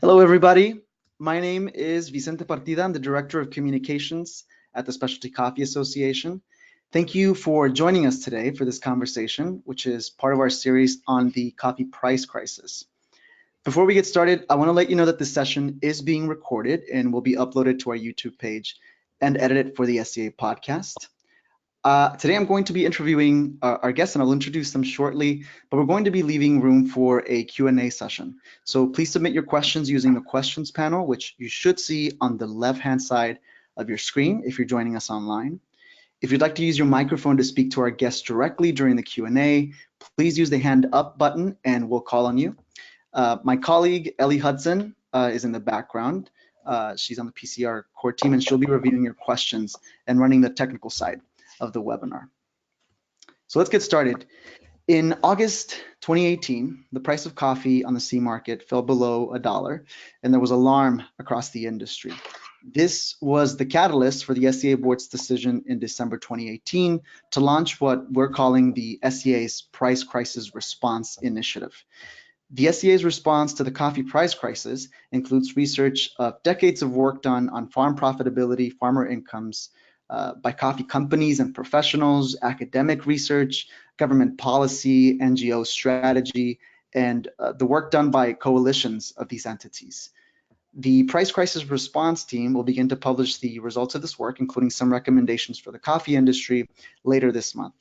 Hello, everybody. My name is Vicente Partida. I'm the Director of Communications at the Specialty Coffee Association. Thank you for joining us today for this conversation, which is part of our series on the coffee price crisis. Before we get started, I want to let you know that this session is being recorded and will be uploaded to our YouTube page and edited for the SCA podcast. Today I'm going to be interviewing our guests, and I'll introduce them shortly, but we're going to be leaving room for a Q&A session. So please submit your questions using the questions panel, which you should see on the left-hand side of your screen if you're joining us online. If you'd like to use your microphone to speak to our guests directly during the Q&A, please use the hand up button and we'll call on you. My colleague, Ellie Hudson, is in the background. She's on the PCR core team, and she'll be reviewing your questions and running the technical side of the webinar. So let's get started. In August 2018, the price of coffee on the C market fell below $1, and there was alarm across the industry. This was the catalyst for the SCA board's decision in December 2018 to launch what we're calling the SCA's Price Crisis Response Initiative. The SCA's response to the coffee price crisis includes research of decades of work done on farm profitability, farmer incomes, by coffee companies and professionals, academic research, government policy, NGO strategy, and the work done by coalitions of these entities. The Price Crisis Response team will begin to publish the results of this work, including some recommendations for the coffee industry, later this month.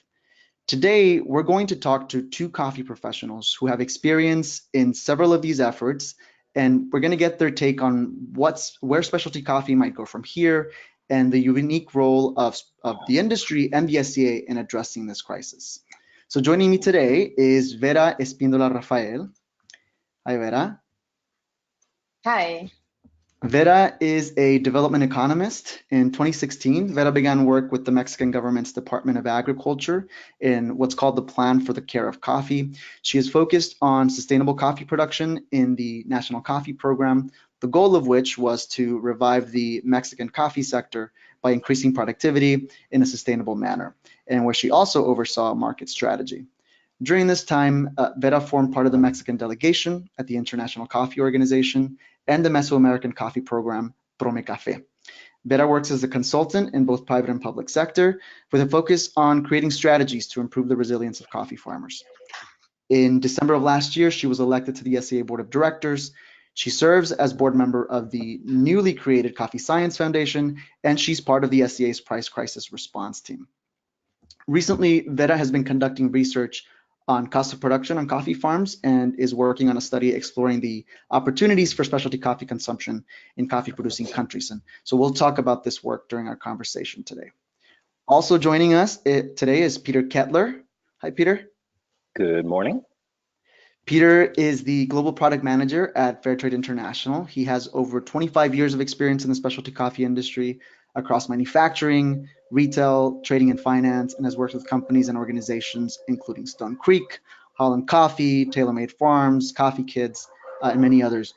Today, we're going to talk to two coffee professionals who have experience in several of these efforts, and we're going to get their take on where specialty coffee might go from here and the unique role of the industry and the SCA in addressing this crisis. So joining me today is Vera Espindola Rafael. Hi, Vera. Hi. Vera is a development economist. In 2016, Vera began work with the Mexican government's Department of Agriculture in what's called the Plan for the Care of Coffee. She is focused on sustainable coffee production in the National Coffee Program, the goal of which was to revive the Mexican coffee sector by increasing productivity in a sustainable manner, and where she also oversaw market strategy. During this time, Vera formed part of the Mexican delegation at the International Coffee Organization and the Mesoamerican Coffee Program, PromeCafé. Vera works as a consultant in both private and public sector with a focus on creating strategies to improve the resilience of coffee farmers. In December of last year, she was elected to the SCA Board of Directors. She serves as board member of the newly created Coffee Science Foundation, and she's part of the SCA's Price Crisis Response team. Recently, Vera has been conducting research on cost of production on coffee farms and is working on a study exploring the opportunities for specialty coffee consumption in coffee producing countries. And so we'll talk about this work during our conversation today. Also joining us today is Peter Kettler. Hi, Peter. Good morning. Peter is the Global Product Manager at Fairtrade International. He has over 25 years of experience in the specialty coffee industry across manufacturing, retail, trading, and finance, and has worked with companies and organizations including Stone Creek, Holland Coffee, TaylorMade Farms, Coffee Kids, and many others.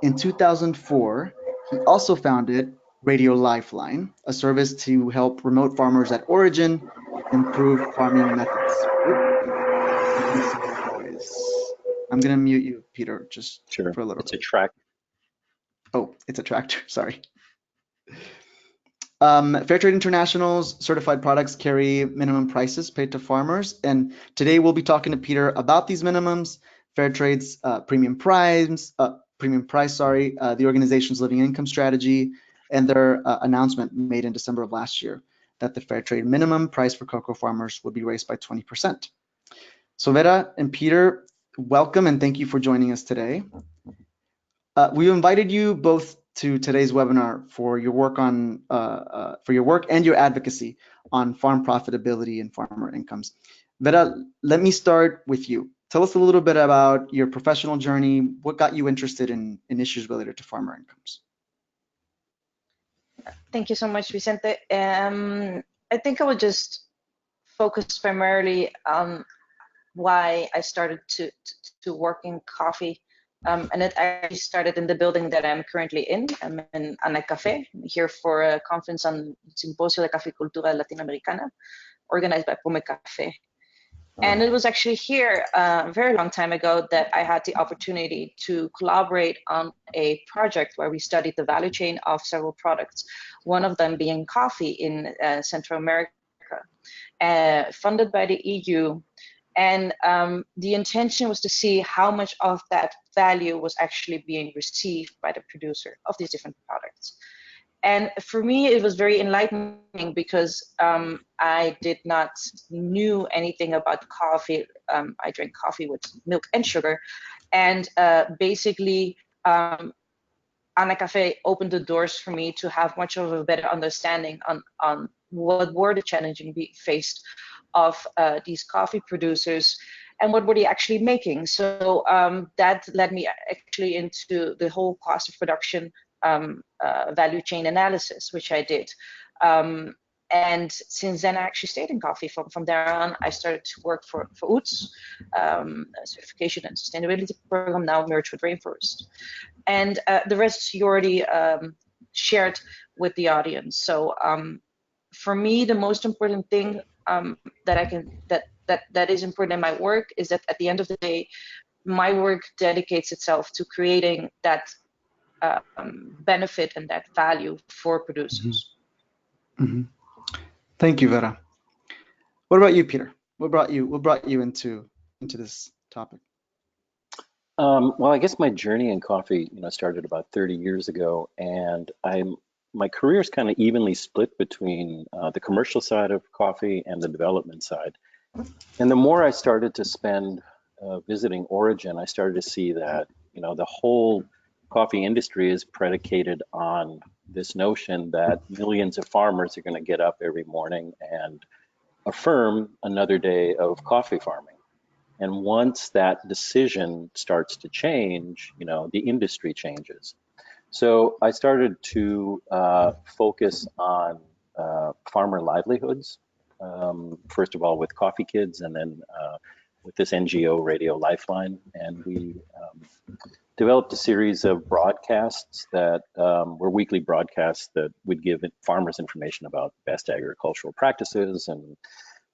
In 2004, he also founded Radio Lifeline, a service to help remote farmers at origin improve farming methods. I'm going to mute you, Peter, just sure. For a little bit. It's a tractor. Oh, it's a tractor. Sorry. Fairtrade International's certified products carry minimum prices paid to farmers. And today we'll be talking to Peter about these minimums, Fairtrade's premium price, the organization's living income strategy, and their announcement made in December of last year that the Fairtrade minimum price for cocoa farmers would be raised by 20%. So Vera and Peter, welcome and thank you for joining us today. We've invited you both to today's webinar for your work and your advocacy on farm profitability and farmer incomes. Vera, let me start with you. Tell us a little bit about your professional journey. What got you interested in issues related to farmer incomes? Thank you so much, Vicente. I think I would just focus primarily on why I started to work in coffee. And it actually started in the building that I'm currently in. I'm in Ana Café, here for a conference on Simposio de Caficultura Latinoamericana, organized by PromeCafé. And it was actually here a very long time ago that I had the opportunity to collaborate on a project where we studied the value chain of several products, one of them being coffee in Central America, funded by the EU. And the intention was to see how much of that value was actually being received by the producer of these different products. And for me, it was very enlightening because I did not knew anything about coffee. I drank coffee with milk and sugar. And basically, Ana Café opened the doors for me to have much of a better understanding on what were the challenges we faced of these coffee producers and what were they actually making. So that led me actually into the whole cost of production value chain analysis, which I did. And since then, I actually stayed in coffee. From there on, I started to work for UTS, a certification and sustainability program, now merged with Rainforest. And the rest you already shared with the audience. So for me, the most important thing that is important in my work is that at the end of the day, my work dedicates itself to creating that benefit and that value for producers. Mm-hmm. Thank you, Vera. What about you, Peter? What brought you into this topic? Well, I guess my journey in coffee, started about 30 years ago, and my career is kind of evenly split between the commercial side of coffee and the development side. And the more I started to spend visiting Origin, I started to see that, the whole coffee industry is predicated on this notion that millions of farmers are going to get up every morning and affirm another day of coffee farming. And once that decision starts to change, the industry changes. So I started to focus on farmer livelihoods, first of all with Coffee Kids, and then with this NGO Radio Lifeline. And we developed a series of broadcasts that were weekly broadcasts that would give farmers information about best agricultural practices and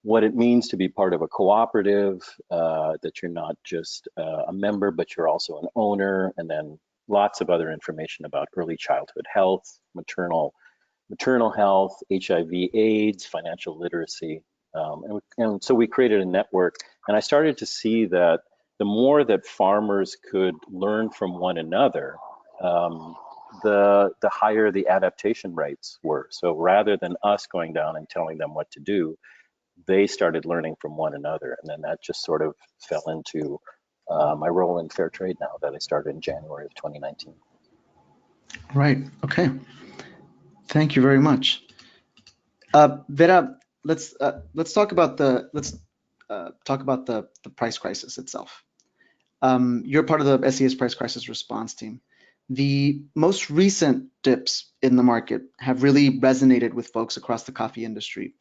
what it means to be part of a cooperative, that you're not just a member, but you're also an owner, and then lots of other information about early childhood health, maternal health, HIV/AIDS, financial literacy. And so we created a network, and I started to see that the more that farmers could learn from one another, the higher the adaptation rates were. So rather than us going down and telling them what to do, they started learning from one another, and then that just sort of fell into my role in Fairtrade now that I started in January of 2019. Right. Okay. Thank you very much, Vera. Let's talk about the price crisis itself. You're part of the SES price crisis response team. The most recent dips in the market have really resonated with folks across the coffee industry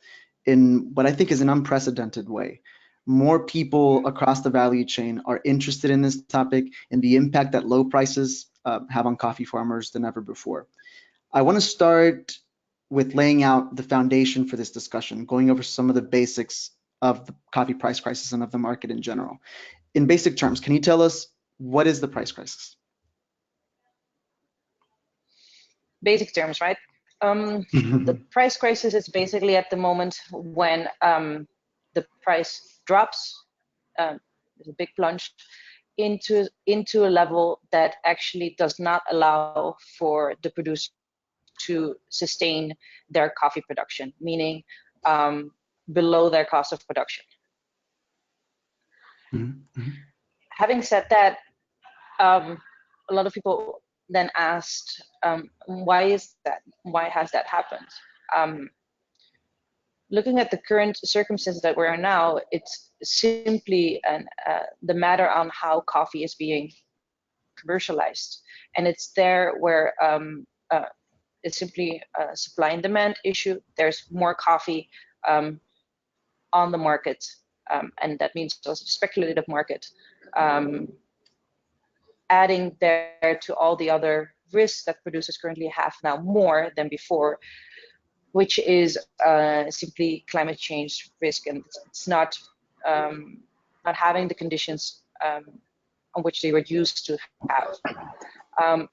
in what I think is an unprecedented way. More people across the value chain are interested in this topic and the impact that low prices have on coffee farmers than ever before. I want to start with laying out the foundation for this discussion, going over some of the basics of the coffee price crisis and of the market in general. In basic terms, can you tell us what is the price crisis? Basic terms, right? The price crisis is basically at the moment when the price drops, there's a big plunge into a level that actually does not allow for the producer to sustain their coffee production, meaning below their cost of production. Having said that, a lot of people then asked, why is that? Why has that happened? Looking at the current circumstances that we're in now, it's simply the matter on how coffee is being commercialized. And it's there where it's simply a supply and demand issue. There's more coffee on the market, and that means also the speculative market. Adding there to all the other risks that producers currently have now more than before, which is simply climate change risk. And it's not not having the conditions on which they were used to have.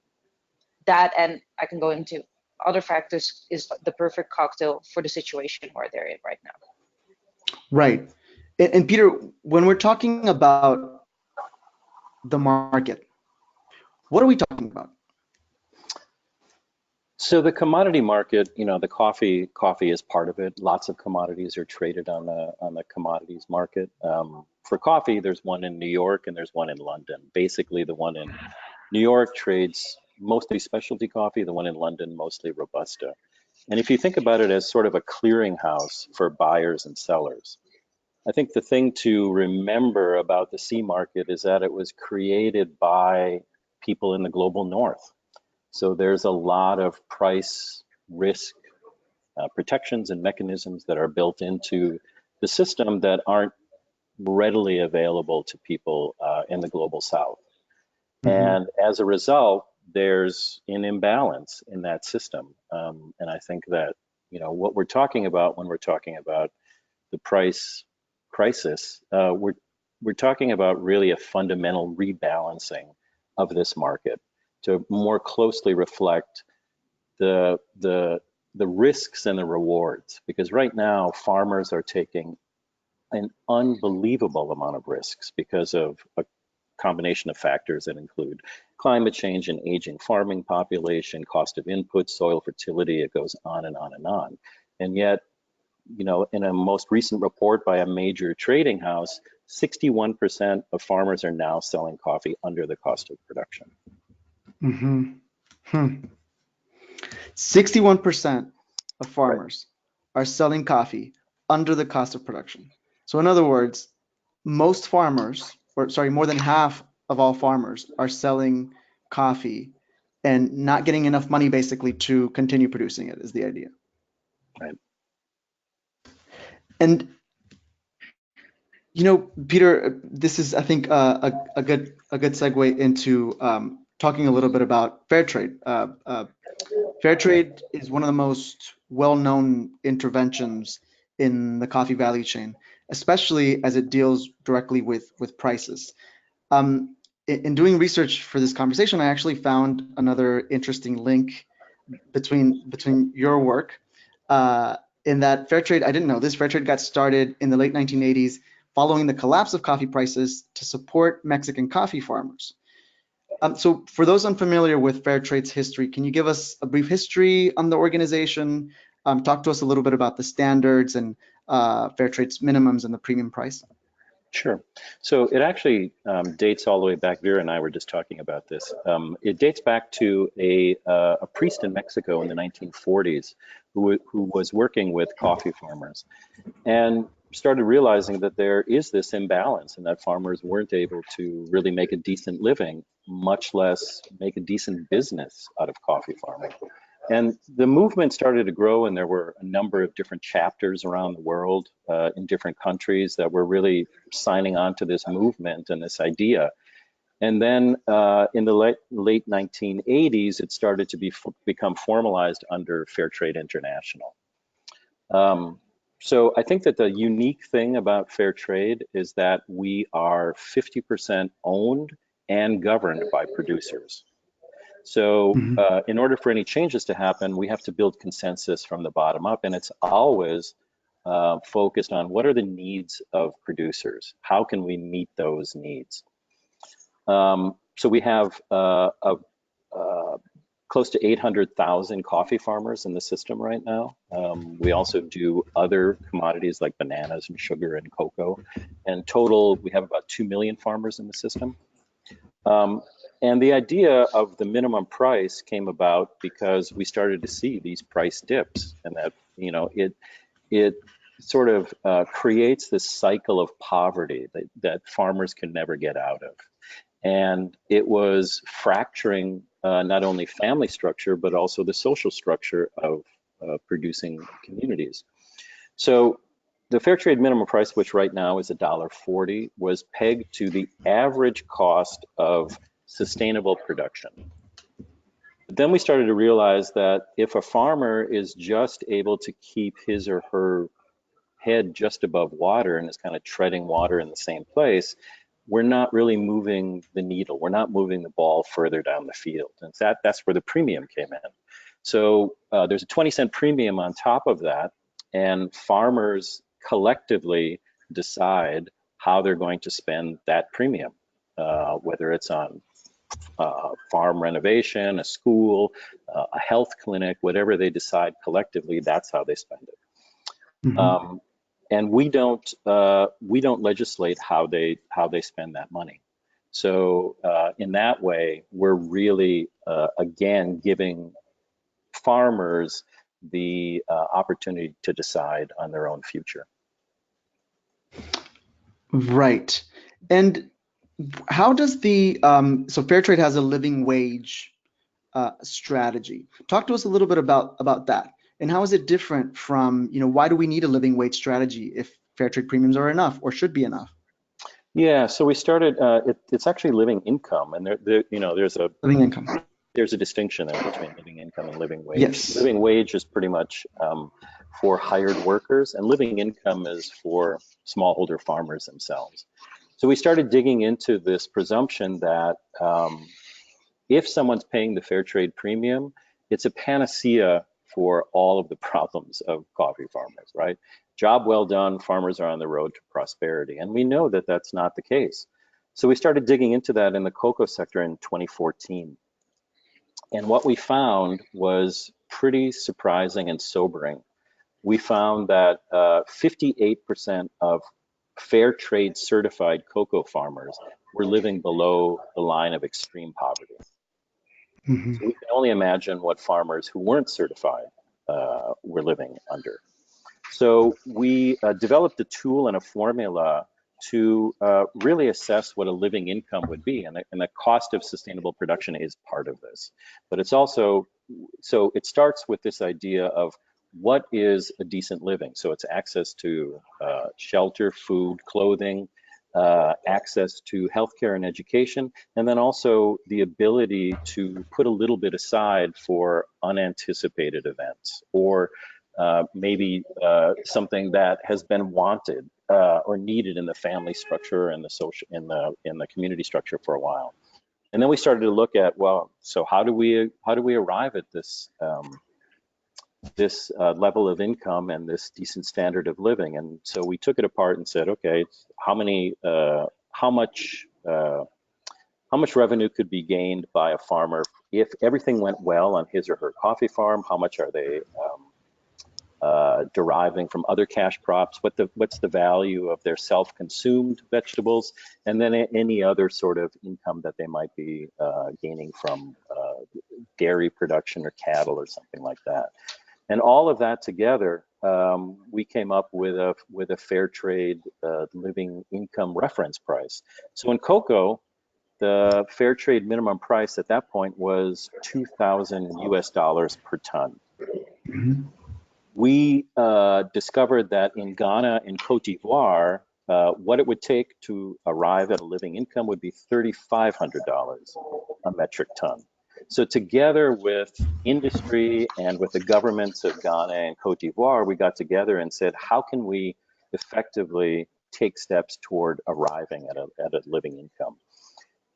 That, and I can go into other factors, is the perfect cocktail for the situation where they're in right now. Right. And Peter, when we're talking about the market, what are we talking about? So the commodity market, the coffee is part of it. Lots of commodities are traded on the commodities market. For coffee, there's one in New York and there's one in London. Basically, the one in New York trades mostly specialty coffee, the one in London mostly Robusta. And if you think about it as sort of a clearinghouse for buyers and sellers, I think the thing to remember about the C market is that it was created by people in the global north. So there's a lot of price risk protections and mechanisms that are built into the system that aren't readily available to people in the global south. And as a result, there's an imbalance in that system. And I think that, what we're talking about when we're talking about the price crisis, we're talking about really a fundamental rebalancing of this market to more closely reflect the risks and the rewards. Because right now, farmers are taking an unbelievable amount of risks because of a combination of factors that include climate change and aging farming population, cost of input, soil fertility, it goes on and on and on. And yet, in a most recent report by a major trading house, 61% of farmers are now selling coffee under the cost of production. 61% of farmers are selling coffee under the cost of production. So in other words, most farmers, or sorry, more than half of all farmers are selling coffee and not getting enough money basically to continue producing it, is the idea. Right. And Peter, this is, I think, a good segue into talking a little bit about Fairtrade. Fairtrade is one of the most well-known interventions in the coffee value chain, especially as it deals directly with prices. In doing research for this conversation, I actually found another interesting link between your work in that Fairtrade, I didn't know this, Fairtrade got started in the late 1980s following the collapse of coffee prices to support Mexican coffee farmers. So for those unfamiliar with Fairtrade's history, can you give us a brief history on the organization? Talk to us a little bit about the standards and Fairtrade's minimums and the premium price. Sure. So it actually dates all the way back. Vera and I were just talking about this. It dates back to a priest in Mexico in the 1940s who was working with coffee farmers and started realizing that there is this imbalance and that farmers weren't able to really make a decent living, much less make a decent business out of coffee farming. And the movement started to grow, and there were a number of different chapters around the world in different countries that were really signing on to this movement and this idea. And then in the late 1980s, it started to become formalized under Fairtrade International. So I think that the unique thing about Fairtrade is that we are 50% owned and governed by producers. So in order for any changes to happen, we have to build consensus from the bottom up, and it's always focused on what are the needs of producers? How can we meet those needs? So we have close to 800,000 coffee farmers in the system right now. We also do other commodities like bananas and sugar and cocoa. And total, we have about 2 million farmers in the system. And the idea of the minimum price came about because we started to see these price dips, and that it sort of creates this cycle of poverty that farmers can never get out of. And it was fracturing not only family structure, but also the social structure of producing communities. So the Fairtrade minimum price, which right now is $1.40, was pegged to the average cost of sustainable production. But then we started to realize that if a farmer is just able to keep his or her head just above water and is kind of treading water in the same place, we're not really moving the needle. We're not moving the ball further down the field. And that's where the premium came in. So there's a 20-cent premium on top of that, and farmers collectively decide how they're going to spend that premium, whether it's on farm renovation, a school, a health clinic, whatever they decide collectively, that's how they spend it. Mm-hmm. And we don't legislate how they spend that money. So in that way, we're really again giving farmers the opportunity to decide on their own future. Right. And how does the so Fairtrade has a living wage strategy. Talk to us a little bit about that, and how is it different from, why do we need a living wage strategy if Fairtrade premiums are enough or should be enough? Yeah, so we started. It's actually living income, and there's a living income. There's a distinction there between living income and living wage. Yes. Living wage is pretty much for hired workers, and living income is for smallholder farmers themselves. So we started digging into this presumption that if someone's paying the Fairtrade premium, it's a panacea for all of the problems of coffee farmers, right? Job well done, farmers are on the road to prosperity. And we know that that's not the case. So we started digging into that in the cocoa sector in 2014. And what we found was pretty surprising and sobering. We found that 58% of Fairtrade certified cocoa farmers were living below the line of extreme poverty. Mm-hmm. So we can only imagine what farmers who weren't certified were living under. So we developed a tool and a formula to really assess what a living income would be, and the cost of sustainable production is part of this. But it's also, so it starts with this idea of what is a decent living. So it's access to shelter, food, clothing, access to healthcare and education, and then also the ability to put a little bit aside for unanticipated events, or maybe something that has been wanted or needed in the family structure and the social in the community structure for a while. And then we started to look at, well, so how do we arrive at this level of income and this decent standard of living? And so we took it apart and said, okay, how much revenue could be gained by a farmer if everything went well on his or her coffee farm? How much are they deriving from other cash crops? What's the value of their self-consumed vegetables, and then any other sort of income that they might be gaining from dairy production or cattle or something like that. And all of that together, we came up with a Fairtrade living income reference price. So in cocoa, the Fairtrade minimum price at that point was $2,000 US per ton. Mm-hmm. We discovered that in Ghana and Cote d'Ivoire, what it would take to arrive at a living income would be $3,500 a metric ton. So together with industry and with the governments of Ghana and Cote d'Ivoire, we got together and said, how can we effectively take steps toward arriving at a living income?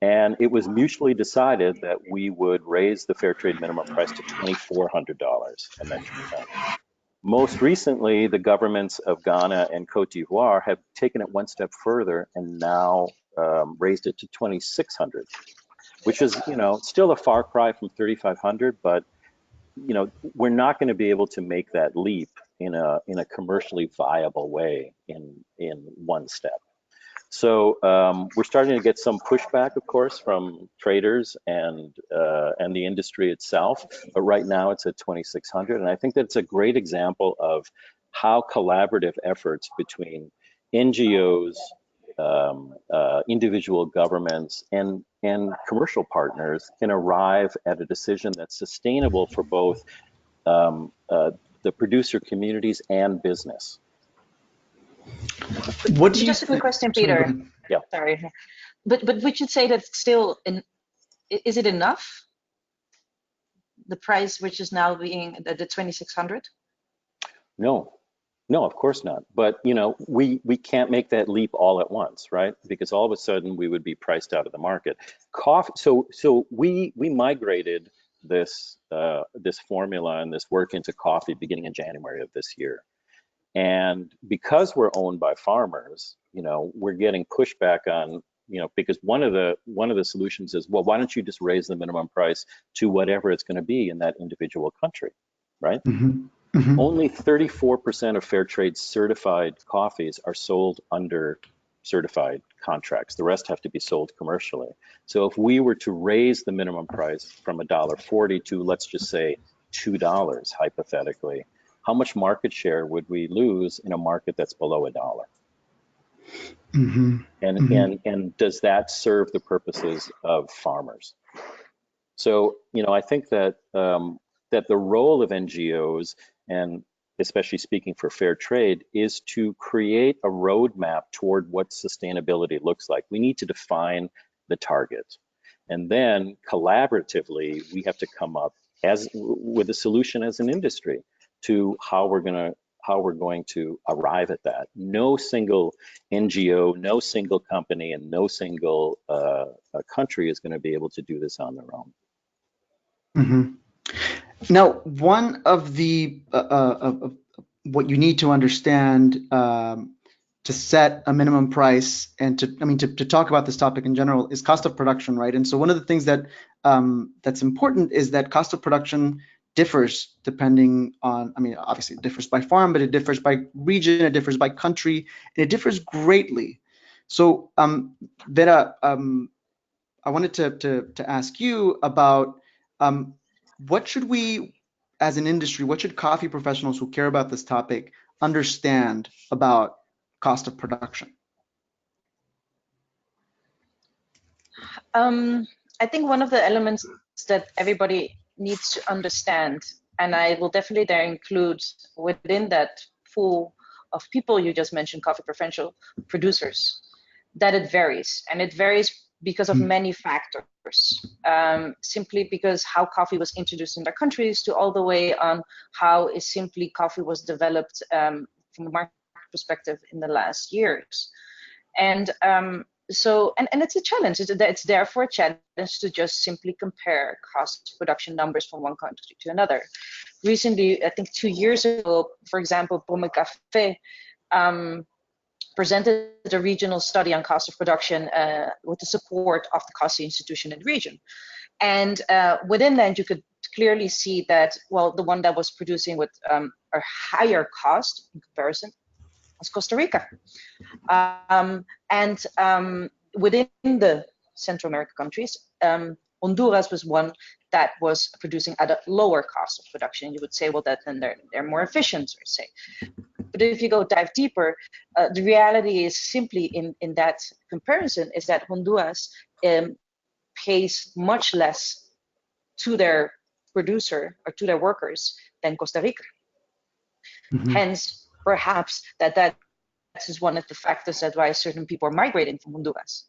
And it was mutually decided that we would raise the Fairtrade minimum price to $2,400 a metric ton. Most recently, the governments of Ghana and Cote d'Ivoire have taken it one step further and now raised it to $2,600, which is, still a far cry from $3,500, but we're not going to be able to make that leap in a commercially viable way in one step. So we're starting to get some pushback, of course, from traders and the industry itself. But right now it's at 2,600, and I think that's a great example of how collaborative efforts between NGOs, individual governments, and commercial partners can arrive at a decision that's sustainable for both the producer communities and business. What do you just a quick question, Peter? Yeah. Sorry, but we should say that still, is it enough? The price, which is now being the 2,600? No, No, of course not. But we can't make that leap all at once, right? Because all of a sudden we would be priced out of the market. Coffee. So we migrated this this formula and this work into coffee beginning in January of this year. And because we're owned by farmers, we're getting pushback on, because one of the solutions is, well, why don't you just raise the minimum price to whatever it's going to be in that individual country, right? Mm-hmm. Mm-hmm. Only 34% of Fairtrade certified coffees are sold under certified contracts. The rest have to be sold commercially. So if we were to raise the minimum price from $1.40 to, let's just say, $2 hypothetically, how much market share would we lose in a market that's below $1? Mm-hmm. And Mm-hmm. and does that serve the purposes of farmers? So I think that that the role of NGOs, and especially speaking for fair trade, is to create a roadmap toward what sustainability looks like. We need to define the target, and then collaboratively we have to come up with a solution as an industry to how we're going to arrive at that. No single NGO, no single company, and no single country is going to be able to do this on their own. Mm-hmm. Now, one of the what you need to understand to set a minimum price and to talk about this topic in general is cost of production, right? And so one of the things that that's important is that cost of production differs depending on, obviously it differs by farm, but it differs by region, it differs by country, and it differs greatly. So Vera, I wanted to ask you about what should we, as an industry, what should coffee professionals who care about this topic understand about cost of production? I think one of the elements that everybody needs to understand, and I will definitely there include within that pool of people you just mentioned, coffee professional producers, that it varies. And it varies because of many factors, simply because how coffee was introduced in their countries to all the way on how is simply coffee was developed from a market perspective in the last years. And so it's a challenge. It's therefore a challenge to just simply compare cost production numbers from one country to another. Recently, I think 2 years ago, for example, Pomme Café presented a regional study on cost of production with the support of the Coffee Institution in the region. And within that, you could clearly see that, well, the one that was producing with a higher cost in comparison was Costa Rica. Within the Central American countries, Honduras was one that was producing at a lower cost of production. You would say, well, then they're more efficient, or say. But if you go dive deeper, the reality is simply in that comparison is that Honduras pays much less to their producer or to their workers than Costa Rica. Mm-hmm. Hence, perhaps that is one of the factors that why certain people are migrating from Honduras.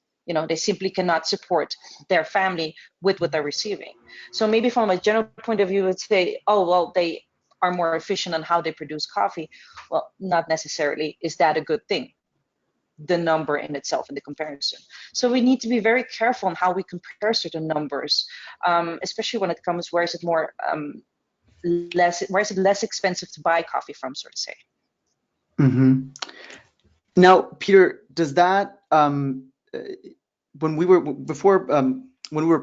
They simply cannot support their family with what they're receiving. So maybe from a general point of view, would say, oh, well, they are more efficient on how they produce coffee. Well, not necessarily. Is that a good thing? The number in itself in the comparison. So we need to be very careful on how we compare certain numbers, especially when it comes where is it more where is it less expensive to buy coffee from, so to say. Mm-hmm. Now, Peter, does that when we were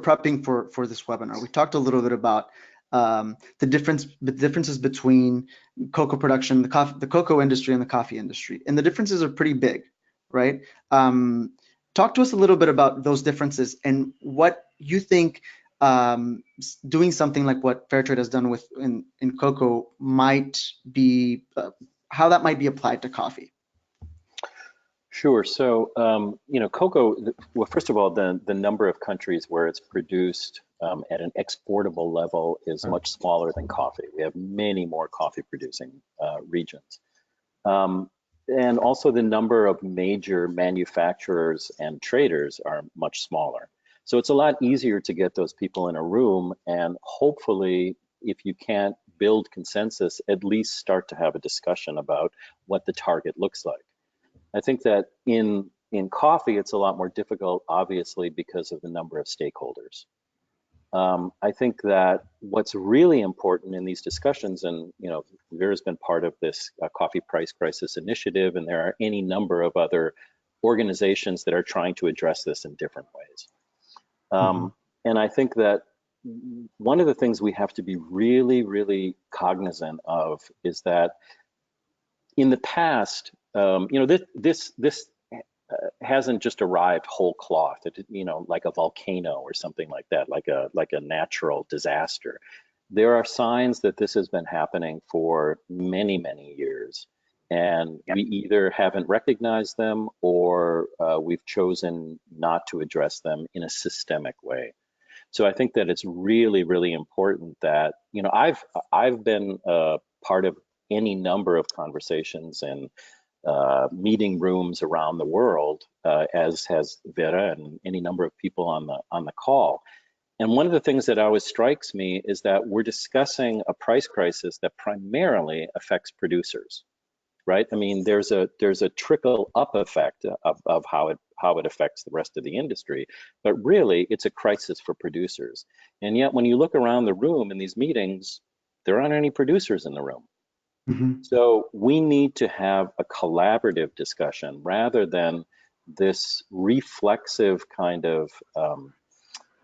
prepping for this webinar, we talked a little bit about the differences between cocoa production, the cocoa industry and the coffee industry, and the differences are pretty big, right? Talk to us a little bit about those differences and what you think doing something like what Fairtrade has done in cocoa might be, how that might be applied to coffee. Sure. So, cocoa, well, first of all, the number of countries where it's produced at an exportable level is much smaller than coffee. We have many more coffee producing regions. And also the number of major manufacturers and traders are much smaller. So it's a lot easier to get those people in a room, and hopefully, if you can't build consensus, at least start to have a discussion about what the target looks like. I think that in coffee, it's a lot more difficult, obviously, because of the number of stakeholders. I think that what's really important in these discussions, and Vera's been part of this coffee price crisis initiative, and there are any number of other organizations that are trying to address this in different ways. And I think that one of the things we have to be really, really cognizant of is that in the past, this hasn't just arrived whole cloth, like a volcano or something like that, like a natural disaster. There are signs that this has been happening for many, many years, and we either haven't recognized them or we've chosen not to address them in a systemic way. So I think that it's really, really important that, I've been part of any number of conversations and meeting rooms around the world, as has Vera and any number of people on the call. And one of the things that always strikes me is that we're discussing a price crisis that primarily affects producers, right? I mean, there's a trickle up effect of how it affects the rest of the industry, but really it's a crisis for producers. And yet when you look around the room in these meetings, there aren't any producers in the room. So we need to have a collaborative discussion rather than this reflexive kind of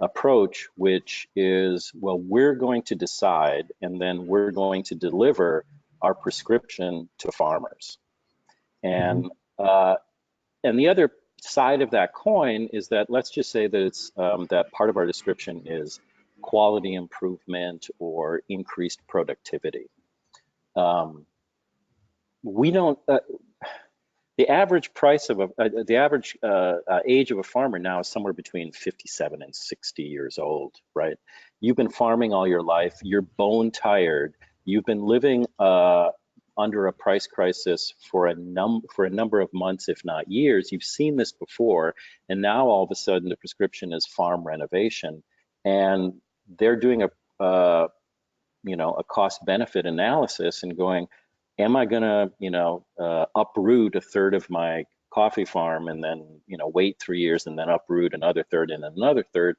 approach, which is, well, we're going to decide and then we're going to deliver our prescription to farmers. And the other side of that coin is that, let's just say that it's that part of our description is quality improvement or increased productivity. We don't. The average price of the average age of a farmer now is somewhere between 57 and 60 years old, right? You've been farming all your life. You're bone tired. You've been living under a price crisis for a number of months, if not years. You've seen this before, and now all of a sudden the prescription is farm renovation, and they're doing a cost-benefit analysis and going, am I gonna, uproot a third of my coffee farm and then, wait 3 years and then uproot another third and another third,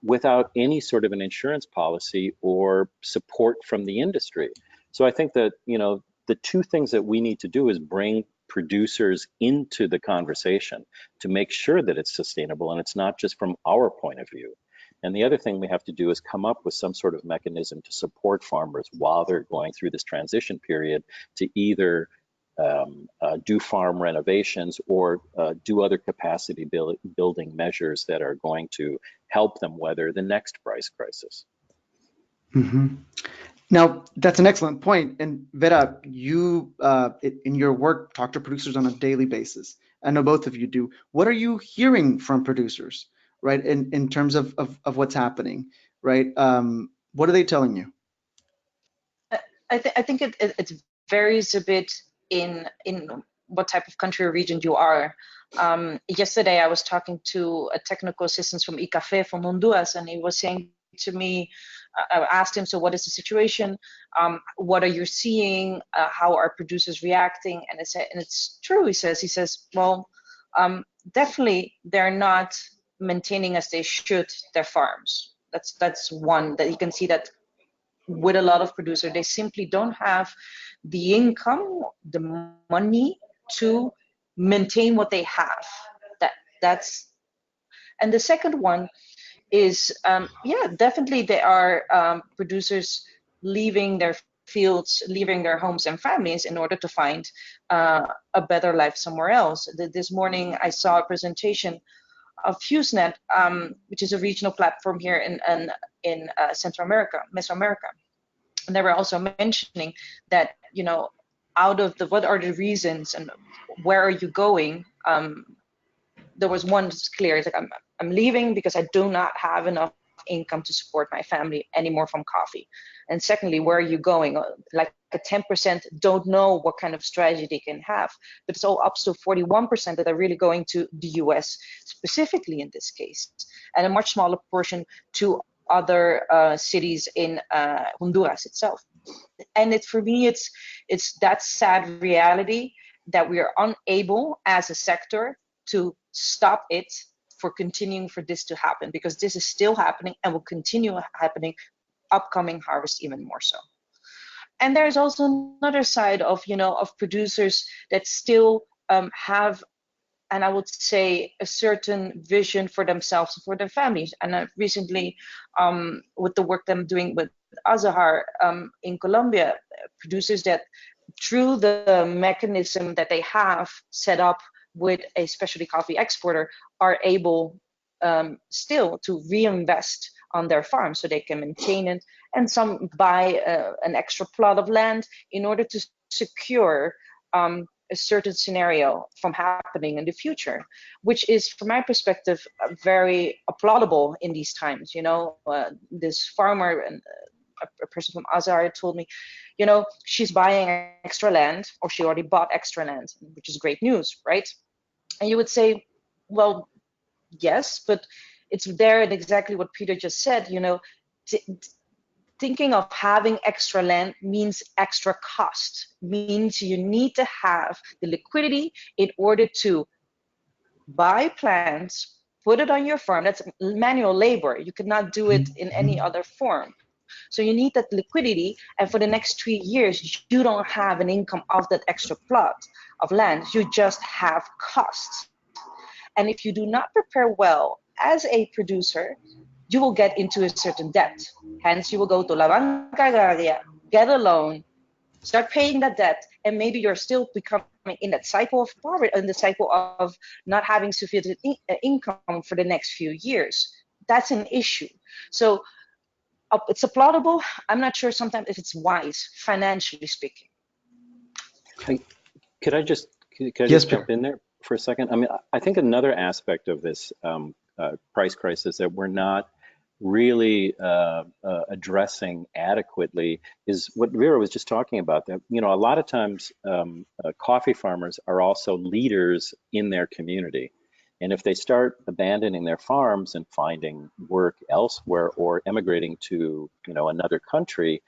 without any sort of an insurance policy or support from the industry? So I think that, the two things that we need to do is bring producers into the conversation to make sure that it's sustainable and it's not just from our point of view. And the other thing we have to do is come up with some sort of mechanism to support farmers while they're going through this transition period to either do farm renovations or do other capacity building measures that are going to help them weather the next price crisis. Now, that's an excellent point. And Vera, you, in your work, talk to producers on a daily basis. I know both of you do. What are you hearing from producers, right, in terms of what's happening, right? What are they telling you? I think it varies a bit in what type of country or region you are. Yesterday, I was talking to a technical assistant from ICAFE from Honduras, and he was saying to me, I asked him, so what is the situation? What are you seeing? How are producers reacting? And it's true, he says, well, definitely they're not maintaining as they should their farms. That's one that you can see that with a lot of producers, they simply don't have the income, the money to maintain what they have. That's, and the second one is, definitely there are producers leaving their fields, leaving their homes and families in order to find a better life somewhere else. This morning I saw a presentation of HughesNet, which is a regional platform here in Central America, Mesoamerica. And they were also mentioning that, out of what are the reasons and where are you going? There was one that's clear. It's like, I'm leaving because I do not have enough income to support my family anymore from coffee. And secondly, where are you going? Like a 10% don't know what kind of strategy they can have, but it's all up to 41% that are really going to the US specifically in this case, and a much smaller portion to other cities in Honduras itself. And for me, it's that sad reality that we are unable as a sector to stop it for continuing for this to happen, because this is still happening and will continue happening upcoming harvest even more so. And there's also another side of, of producers that still have, and I would say, a certain vision for themselves and for their families. And recently, with the work that I'm doing with Azahar in Colombia, producers that through the mechanism that they have set up with a specialty coffee exporter are able still to reinvest on their farm so they can maintain it, and some buy an extra plot of land in order to secure a certain scenario from happening in the future, which is, from my perspective, very applaudable in these times. This farmer and a person from Azar told me, she's buying extra land, or she already bought extra land, which is great news, right? And you would say, well, yes, but it's there, and exactly what Peter just said, thinking of having extra land means extra cost, means you need to have the liquidity in order to buy plants, put it on your farm. That's manual labor. You could not do it in any other form. So you need that liquidity, and for the next 3 years, you don't have an income of that extra plot of land. You just have costs. And if you do not prepare well as a producer, you will get into a certain debt. Hence, you will go to La Banca Agraria, get a loan, start paying that debt, and maybe you're still becoming in that cycle of poverty, in the cycle of not having sufficient income for the next few years. That's an issue. So it's applaudable. I'm not sure sometimes if it's wise, financially speaking. Could I just Yes, jump in there for a second? I mean, I think another aspect of this price crisis that we're not really addressing adequately is what Vera was just talking about. That a lot of times coffee farmers are also leaders in their community, and if they start abandoning their farms and finding work elsewhere or emigrating to another country,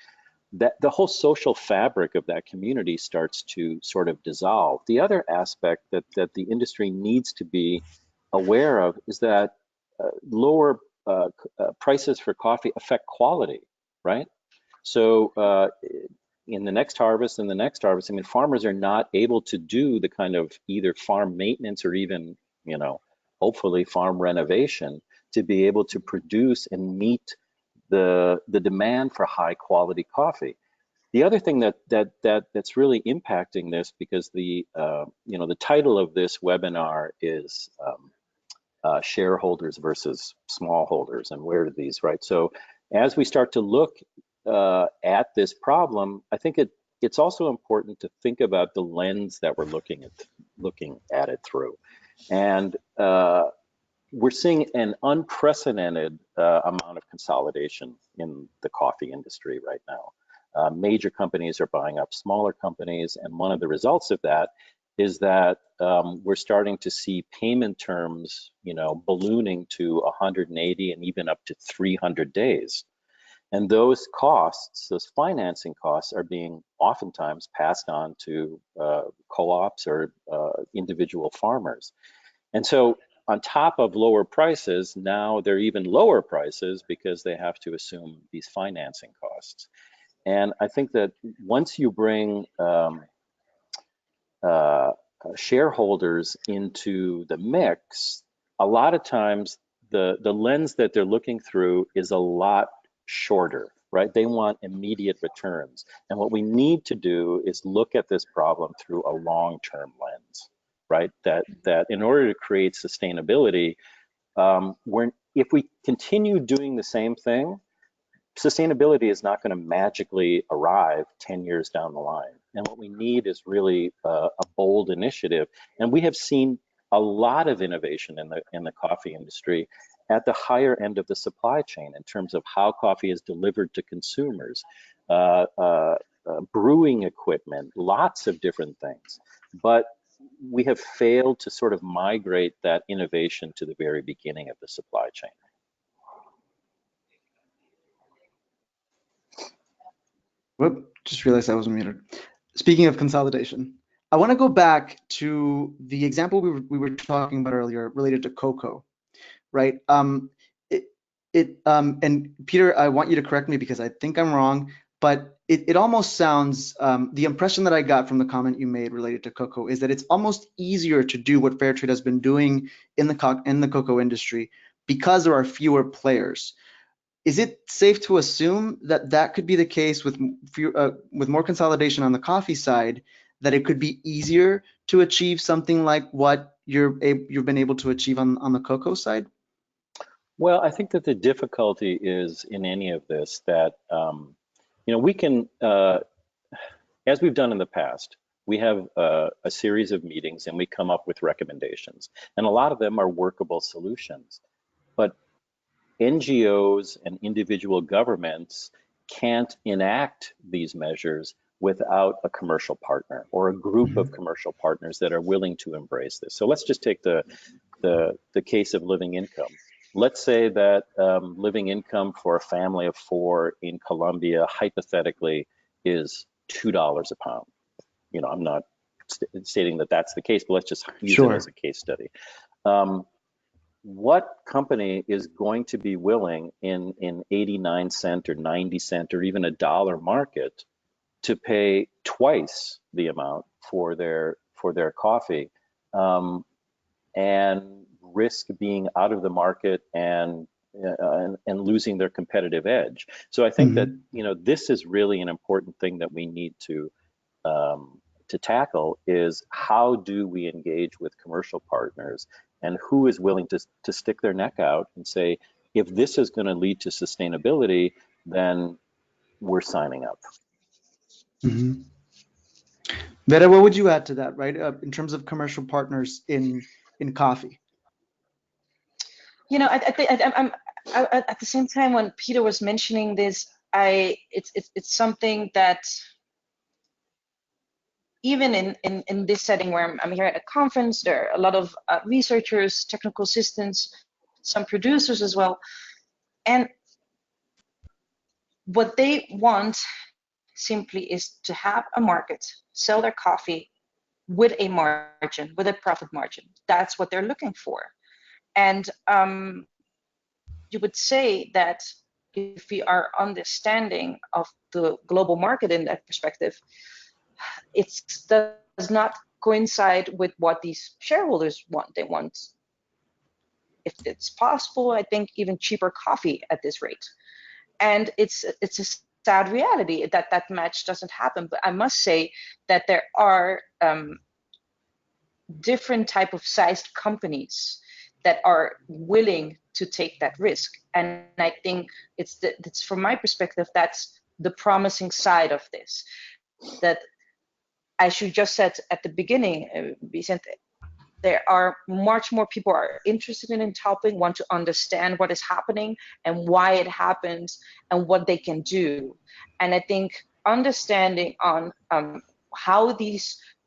that the whole social fabric of that community starts to sort of dissolve. The other aspect that the industry needs to be aware of is that lower prices for coffee affect quality, right? So in the next harvest and the next harvest, I mean, farmers are not able to do the kind of either farm maintenance or even, hopefully farm renovation to be able to produce and meet the demand for high quality coffee. The other thing that's really impacting this, because the title of this webinar is shareholders versus smallholders, and where do these, right? So as we start to look at this problem, I think it's also important to think about the lens that we're looking at it through. And we're seeing an unprecedented amount of consolidation in the coffee industry right now. Major companies are buying up smaller companies, and one of the results of that is that we're starting to see payment terms, ballooning to 180 and even up to 300 days. And those costs, those financing costs, are being oftentimes passed on to co-ops or individual farmers. And so on top of lower prices, now they're even lower prices because they have to assume these financing costs. And I think that once you bring shareholders into the mix, a lot of times the lens that they're looking through is a lot shorter, right? They want immediate returns. And what we need to do is look at this problem through a long-term lens, right? That in order to create sustainability, if we continue doing the same thing, sustainability is not going to magically arrive 10 years down the line. And what we need is really a bold initiative. And we have seen a lot of innovation in the coffee industry at the higher end of the supply chain in terms of how coffee is delivered to consumers, brewing equipment, lots of different things. But we have failed to sort of migrate that innovation to the very beginning of the supply chain. Whoop, just realized I wasn't muted. Speaking of consolidation, I want to go back to the example we were talking about earlier related to cocoa, right? And Peter, I want you to correct me because I think I'm wrong, but it almost sounds, the impression that I got from the comment you made related to cocoa is that it's almost easier to do what Fairtrade has been doing in the cocoa industry because there are fewer players. Is it safe to assume that that could be the case with more consolidation on the coffee side, that it could be easier to achieve something like what you've been able to achieve on the cocoa side? Well, I think that the difficulty is in any of this that, we can, as we've done in the past, we have a series of meetings and we come up with recommendations. And a lot of them are workable solutions. But NGOs and individual governments can't enact these measures without a commercial partner or a group of commercial partners that are willing to embrace this. So let's just take the case of living income. Let's say that living income for a family of 4 in Colombia hypothetically is $2 a pound. I'm not stating that that's the case, but let's just use it as a case study. What company is going to be willing in 89-cent or 90-cent or even $1 market to pay twice the amount for their coffee and risk being out of the market and losing their competitive edge? So I think that this is really an important thing that we need to tackle, is how do we engage with commercial partners, and who is willing to stick their neck out and say, if this is going to lead to sustainability, then we're signing up. Vera, what would you add to that, right? In terms of commercial partners in coffee? I'm at the same time when Peter was mentioning this, it's something that even in this setting where I'm here at a conference, there are a lot of researchers, technical assistants, some producers as well. And what they want simply is to have a market, sell their coffee with a margin, with a profit margin. That's what they're looking for. And you would say that if we are understanding of the global market in that perspective, it does not coincide with what these shareholders want. They want, if it's possible, I think even cheaper coffee at this rate. And it's a sad reality that that match doesn't happen. But I must say that there are different type of sized companies that are willing to take that risk. And I think it's from my perspective, that's the promising side of this. That, as you just said at the beginning, Vicente, there are much more people are interested in topic, want to understand what is happening and why it happens and what they can do. And I think understanding on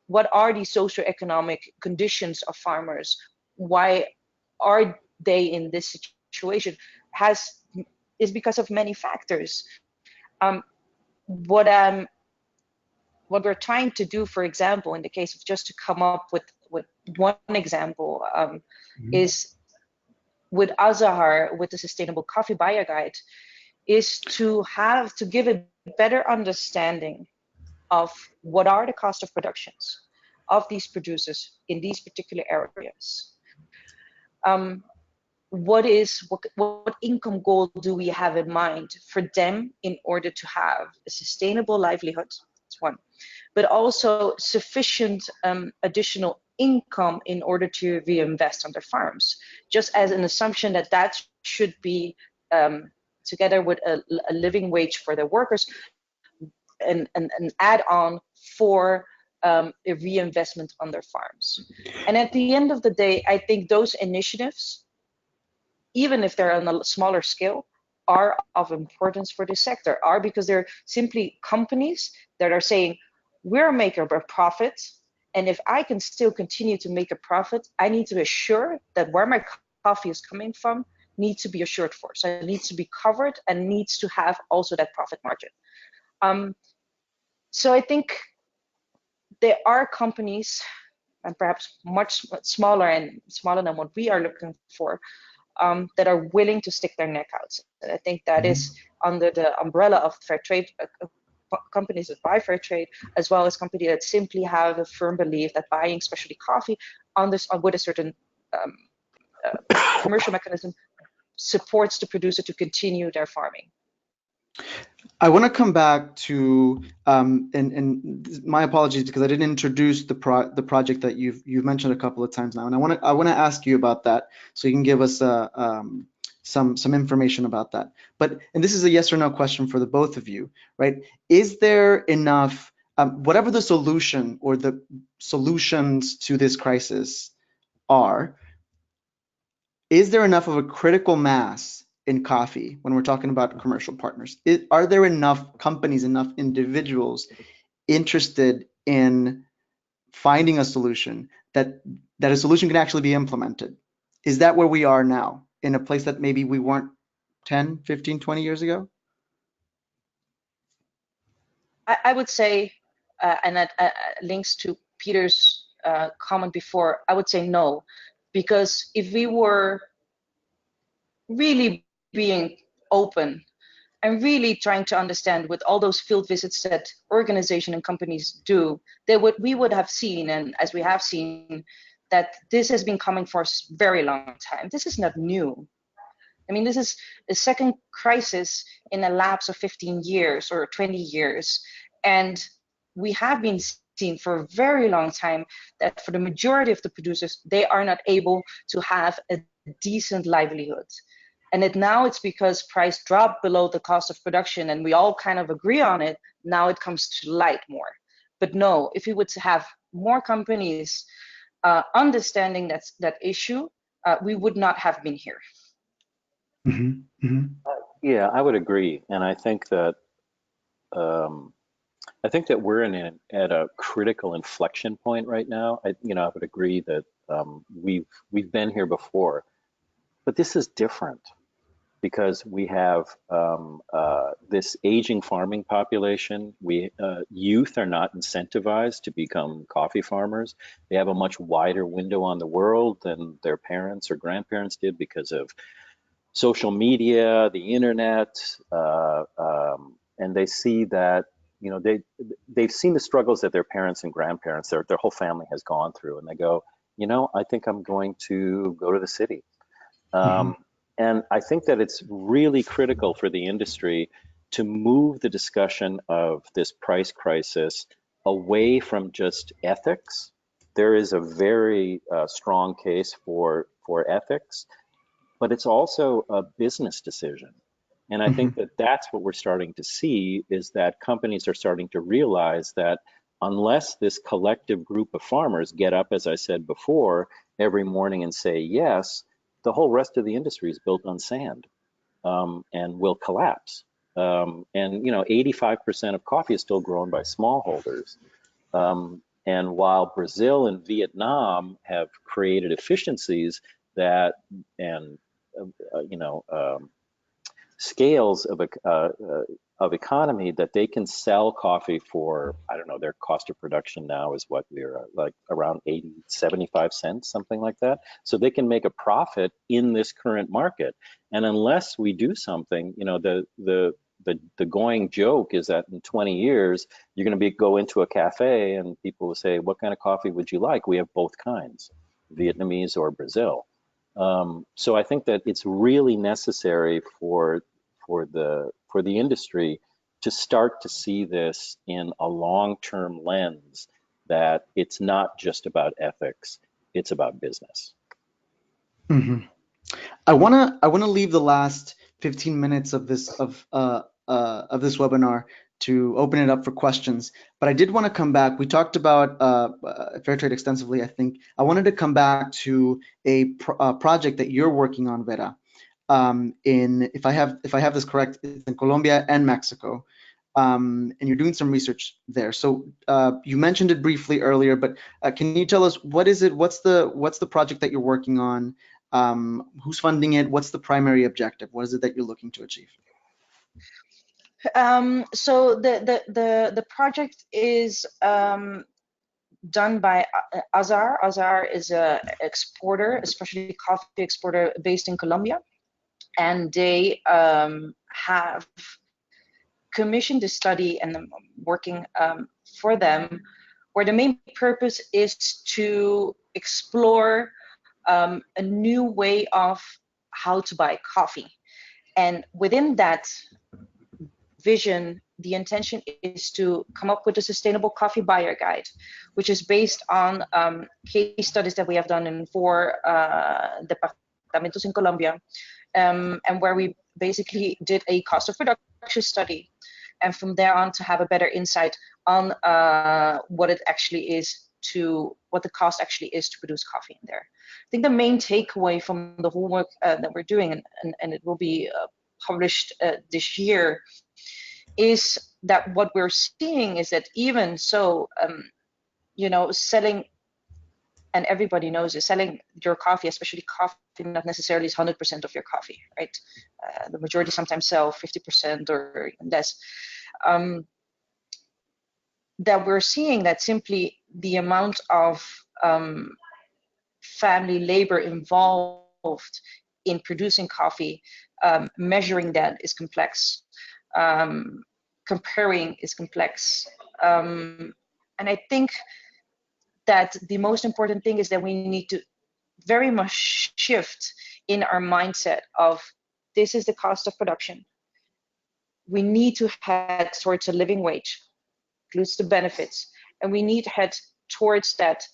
what are these socioeconomic conditions of farmers, why are they in this situation, is because of many factors. What we're trying to do, for example, in the case of just to come up with one example, is with Azahar, with the Sustainable Coffee Buyer Guide, is to give a better understanding of what are the cost of productions of these producers in these particular areas. What income goal do we have in mind for them in order to have a sustainable livelihood? That's one, but also sufficient additional income in order to reinvest on their farms, just as an assumption that should be together with a living wage for their workers, and an add-on for a reinvestment on their farms. And at the end of the day, I think those initiatives, even if they're on a smaller scale, are of importance for this sector, because they're simply companies that are saying, we're making a profit, and if I can still continue to make a profit, I need to assure that where my coffee is coming from needs to be assured for. So it needs to be covered and needs to have also that profit margin. So I think there are companies, and perhaps much smaller and smaller than what we are looking for, that are willing to stick their neck out. And I think that is under the umbrella of Fairtrade, companies that buy Fairtrade, as well as companies that simply have a firm belief that buying specialty coffee on this with a certain commercial mechanism supports the producer to continue their farming. I want to come back to and my apologies because I didn't introduce the project that you've mentioned a couple of times now, and I want to ask you about that so you can give us some information about that. And this is a yes or no question for the both of you, right? Is there enough, whatever the solution or the solutions to this crisis are, is there enough of a critical mass in coffee when we're talking about commercial partners? Are there enough companies, enough individuals interested in finding a solution that a solution can actually be implemented? Is that where we are now, in a place that maybe we weren't 10, 15, 20 years ago? I would say, and that links to Peter's comment before, I would say no, because if we were really being open and really trying to understand with all those field visits that organization and companies do, we would have seen, and as we have seen, that this has been coming for a very long time. This is not new. I mean, this is the second crisis in a lapse of 15 years or 20 years. And we have been seeing for a very long time that for the majority of the producers, they are not able to have a decent livelihood. And it's because price dropped below the cost of production and we all kind of agree on it. Now it comes to light more. But no, if we would have more companies understanding that issue, we would not have been here. Mm-hmm. Mm-hmm. Yeah, I would agree, and I think that we're at a critical inflection point right now. I would agree that we've been here before, but this is different because we have this aging farming population. Youth are not incentivized to become coffee farmers. They have a much wider window on the world than their parents or grandparents did because of social media, the internet, and they see that they've seen the struggles that their parents and grandparents, their whole family has gone through, and they go, I think I'm going to go to the city. And I think that it's really critical for the industry to move the discussion of this price crisis away from just ethics. There is a very strong case for ethics, but it's also a business decision. And I think that that's what we're starting to see, is that companies are starting to realize that unless this collective group of farmers get up, as I said before, every morning and say yes, the whole rest of the industry is built on sand and will collapse. And 85% of coffee is still grown by smallholders. And while Brazil and Vietnam have created efficiencies that scales of economy that they can sell coffee for, I don't know, their cost of production now is what we're like around 80, 75 cents, something like that. So they can make a profit in this current market. And unless we do something, the going joke is that in 20 years, you're going to go into a cafe and people will say, what kind of coffee would you like? We have both kinds, Vietnamese or Brazil. So I think that it's really necessary for the industry to start to see this in a long-term lens, that it's not just about ethics, it's about business. I wanna leave the last 15 minutes of this webinar to open it up for questions, but I did want to come back. We talked about Fairtrade extensively. I think I wanted to come back to a project that you're working on, Vera. If I have this correct, it's in Colombia and Mexico, and you're doing some research there. So you mentioned it briefly earlier, but can you tell us what is it? What's the project that you're working on? Who's funding it? What's the primary objective? What is it that you're looking to achieve? So the project is done by Azar. Azar is a exporter, especially coffee exporter based in Colombia, and they have commissioned a study, and I'm working for them, where the main purpose is to explore a new way of how to buy coffee. And within that vision, the intention is to come up with a sustainable coffee buyer guide, which is based on case studies that we have done in 4 departamentos in Colombia, and where we basically did a cost of production study, and from there on to have a better insight on what it actually is what the cost actually is to produce coffee in there. I think the main takeaway from the whole work that we're doing, and it will be published this year, is that what we're seeing is that even so, selling, and everybody knows is selling your coffee, especially coffee, not necessarily is 100% of your coffee, right? The majority sometimes sell 50% or less. That we're seeing that simply the amount of family labor involved in producing coffee, measuring that is complex. Comparing is complex. And I think that the most important thing is that we need to very much shift in our mindset of this is the cost of production. We need to head towards a living wage, includes the benefits, and we need to head towards that,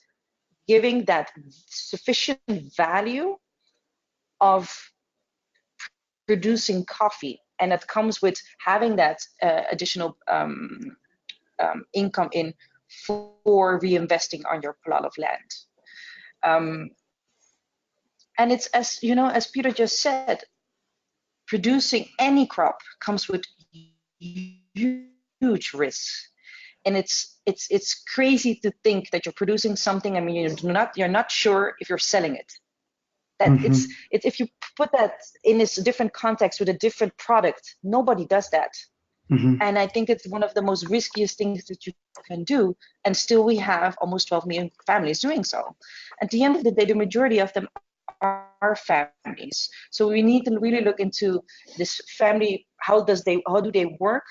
giving that sufficient value of producing coffee, and that comes with having that additional income in for reinvesting on your plot of land. And it's, as Peter just said, producing any crop comes with huge risks, and it's crazy to think that you're producing something. I mean, you're not sure if you're selling it. That if you put that in this different context with a different product, nobody does that. And I think it's one of the most riskiest things that you can do, and still we have almost 12 million families doing so. At the end of the day, the majority of them are families. So we need to really look into this family, how do they work?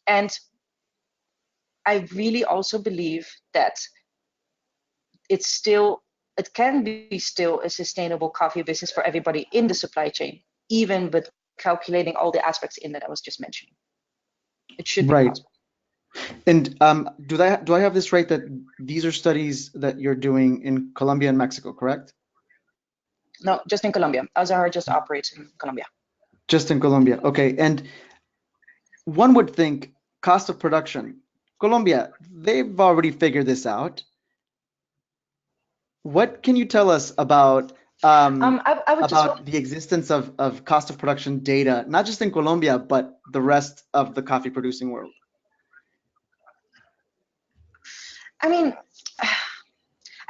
And I really also believe that it can be still a sustainable coffee business for everybody in the supply chain, even with calculating all the aspects in that I was just mentioning. It should be possible. And do I have this right, that these are studies that you're doing in Colombia and Mexico, correct? No, just in Colombia. Azahar just operates in Colombia. Just in Colombia, okay. And one would think cost of production, Colombia, they've already figured this out. What can you tell us about the existence of cost of production data, not just in Colombia, but the rest of the coffee producing world? I mean,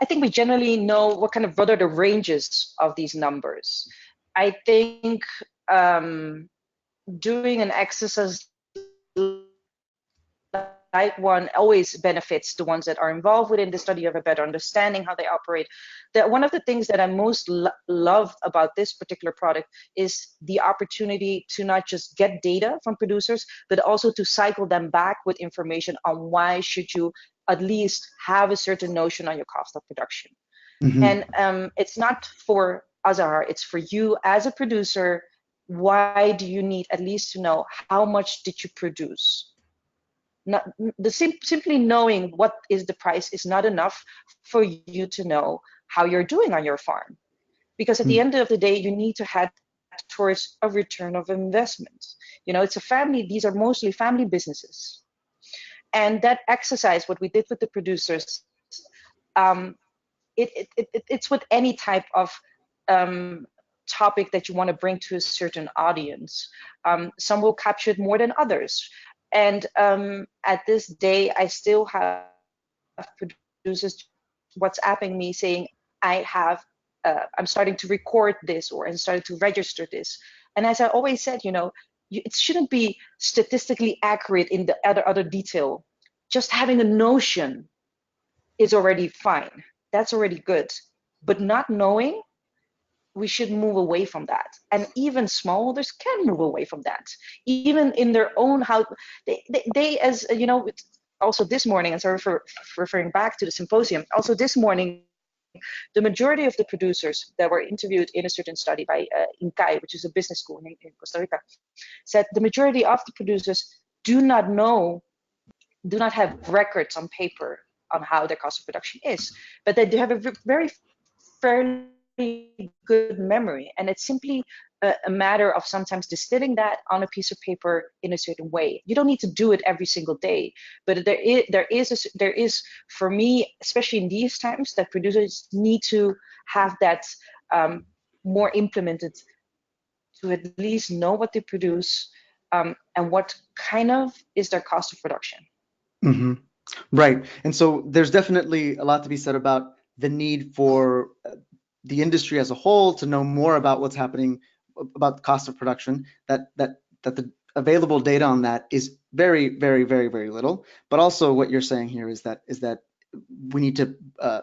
I think we generally know what are the ranges of these numbers. I think doing an exercise like one always benefits the ones that are involved within the study of a better understanding how they operate. One of the things that I most love about this particular product is the opportunity to not just get data from producers, but also to cycle them back with information on why should you at least have a certain notion on your cost of production. And it's not for Azahar, it's for you as a producer. Why do you need at least to know how much did you produce? Not simply knowing what is the price is not enough for you to know how you're doing on your farm, because at the end of the day you need to head towards a return of investment. It's a family, these are mostly family businesses, and that exercise, what we did with the producers, it's with any type of topic that you want to bring to a certain audience. Some will capture it more than others. And at this day, I still have producers WhatsApping me saying, I'm starting to record this, or I'm starting to register this. And as I always said, it shouldn't be statistically accurate in the other detail. Just having a notion is already fine. That's already good. But not knowing, we should move away from that. And even smallholders can move away from that. Even in their own house, they as you know, also this morning, and sorry for referring back to the symposium, also this morning, the majority of the producers that were interviewed in a certain study by INCAI, which is a business school in Costa Rica, said the majority of the producers do not have records on paper on how their cost of production is, but they do have a very fairly good memory, and it's simply a matter of sometimes distilling that on a piece of paper in a certain way. You don't need to do it every single day, but there is for me, especially in these times, that producers need to have that more implemented, to at least know what they produce and what kind of is their cost of production. Mm-hmm. Right. And so there's definitely a lot to be said about the need for the industry as a whole to know more about what's happening about the cost of production, that the available data on that is very, very, very, very little. But also what you're saying here is that we need to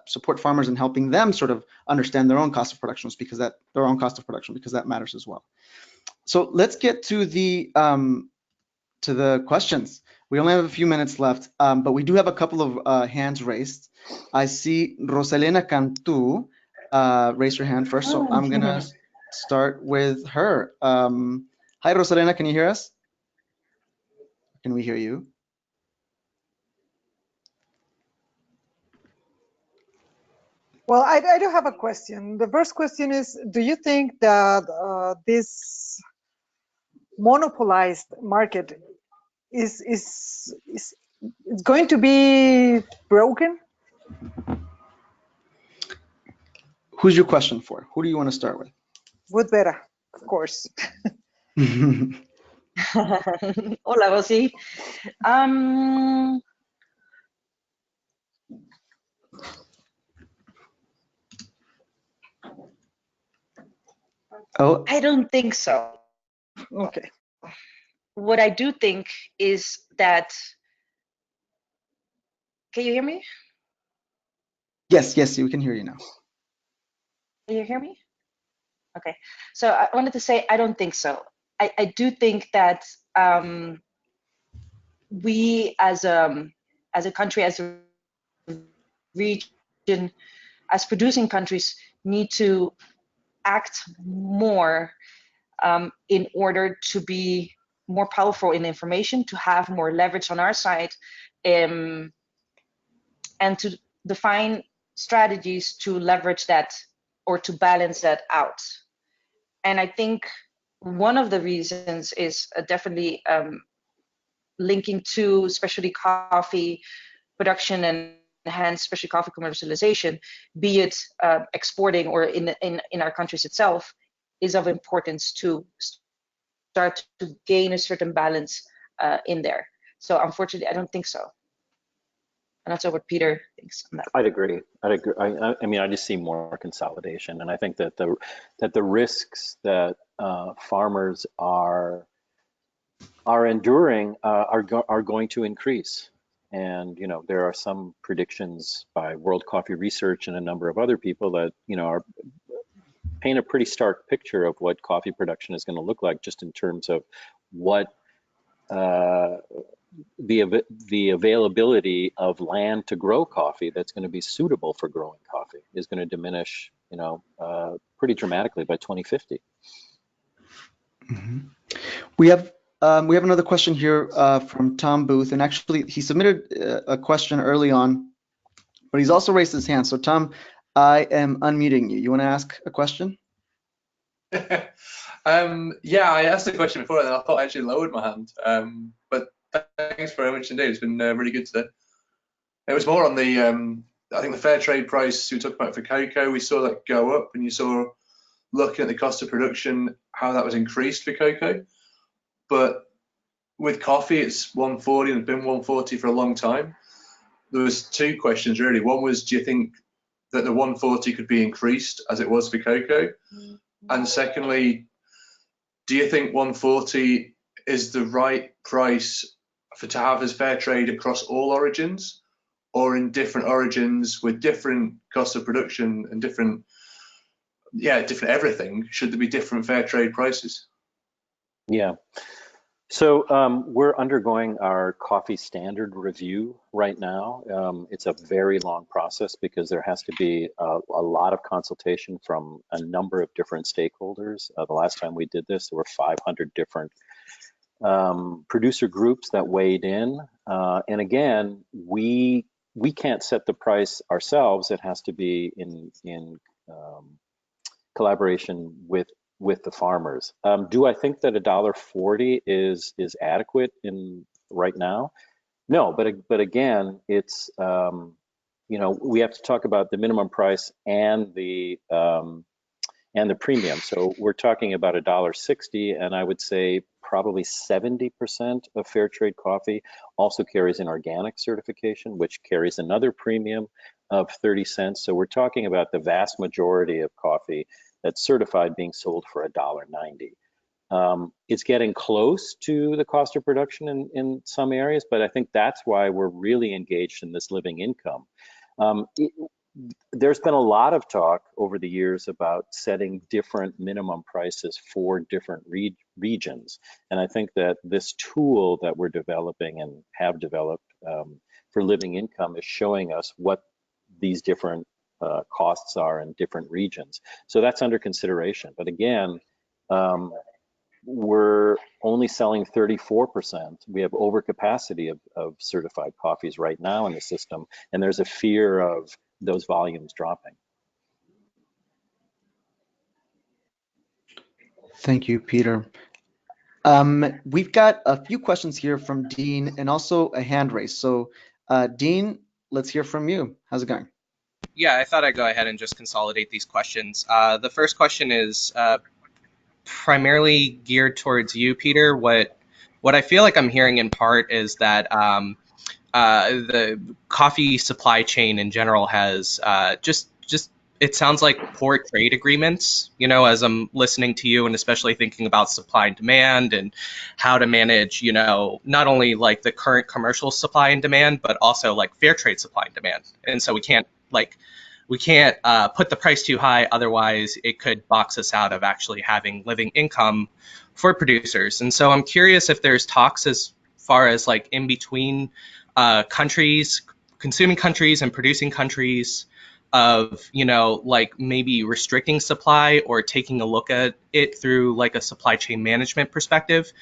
support farmers in helping them sort of understand their own cost of production, because that matters as well. So let's get to the questions. We only have a few minutes left, but we do have a couple of hands raised. I see Rosalena Cantu raise her hand first, so I'm gonna start with her. Hi, Rosalena, can you hear us? Can we hear you? Well, I do have a question. The first question is, do you think that this monopolized market is going to be broken? Who's your question for? Who do you want to start with? With Vera, of course. Hola, Rosy. Oh, I don't think so. Okay. What I do think is that, can you hear me? yes, we can hear you now. Can you hear me? Okay. So I wanted to say, I don't think so. I do think that we as a country, as a region, as producing countries, need to act more in order to be more powerful in information, to have more leverage on our side, and to define strategies to leverage that or to balance that out. And I think one of the reasons is definitely linking to specialty coffee production and hence specialty coffee commercialization, be it exporting or in our countries itself, is of importance to start to gain a certain balance in there. So unfortunately, I don't think so. I'm not sure what Peter thinks on that. I'd agree. I mean, I just see more consolidation, and I think that the risks that farmers are enduring are going to increase. And you know, there are some predictions by World Coffee Research and a number of other people that are paint a pretty stark picture of what coffee production is going to look like, just in terms of what the availability of land to grow coffee that's going to be suitable for growing coffee is going to diminish, pretty dramatically by 2050. Mm-hmm. We have another question here from Tom Booth, and actually he submitted a question early on, but he's also raised his hand. So Tom, I am unmuting you. You want to ask a question? Yeah, I asked the question before, and I thought I actually lowered my hand. But thanks very much indeed. It's been really good today. It was more on the, I think the fair trade price you talked about for cocoa. We saw that go up, and you saw, looking at the cost of production, how that was increased for cocoa. But with coffee, it's 140 and it's been 140 for a long time. There was two questions really. One was, do you think that the 140 could be increased as it was for cocoa? And secondly, do you think 140 is the right price to have as fair trade across all origins, or in different origins with different costs of production and different everything? Should there be different fair trade prices? Yeah. So we're undergoing our coffee standard review right now. It's a very long process because there has to be a lot of consultation from a number of different stakeholders. The last time we did this, there were 500 different producer groups that weighed in. And again, we can't set the price ourselves. It has to be in collaboration with the farmers. Do I think that $1.40 is adequate in right now? No, but again, it's you know, we have to talk about the minimum price and the premium. So we're talking about $1.60, and I would say probably 70% of fair trade coffee also carries an organic certification, which carries another premium of 30 cents. So we're talking about the vast majority of coffee that's certified being sold for $1.90. It's getting close to the cost of production in some areas, but I think that's why we're really engaged in this living income. There's been a lot of talk over the years about setting different minimum prices for different regions. And I think that this tool that we're developing and have developed for living income is showing us what these different costs are in different regions. So that's under consideration. But again, we're only selling 34%. We have overcapacity of certified coffees right now in the system, and there's a fear of those volumes dropping. Thank you, Peter. We've got a few questions here from Dean and also a hand raise. So Dean, let's hear from you. How's it going? Yeah, I thought I'd go ahead and just consolidate these questions. The first question is primarily geared towards you, Peter. What I feel like I'm hearing in part is that the coffee supply chain in general has just it sounds like poor trade agreements, you know, as I'm listening to you, and especially thinking about supply and demand and how to manage, you know, not only like the current commercial supply and demand, but also like fair trade supply and demand. And so we can't put the price too high, otherwise it could box us out of actually having living income for producers. And so I'm curious if there's talks as far as like in between countries, consuming countries and producing countries, of, you know, like maybe restricting supply or taking a look at it through like a supply chain management perspective.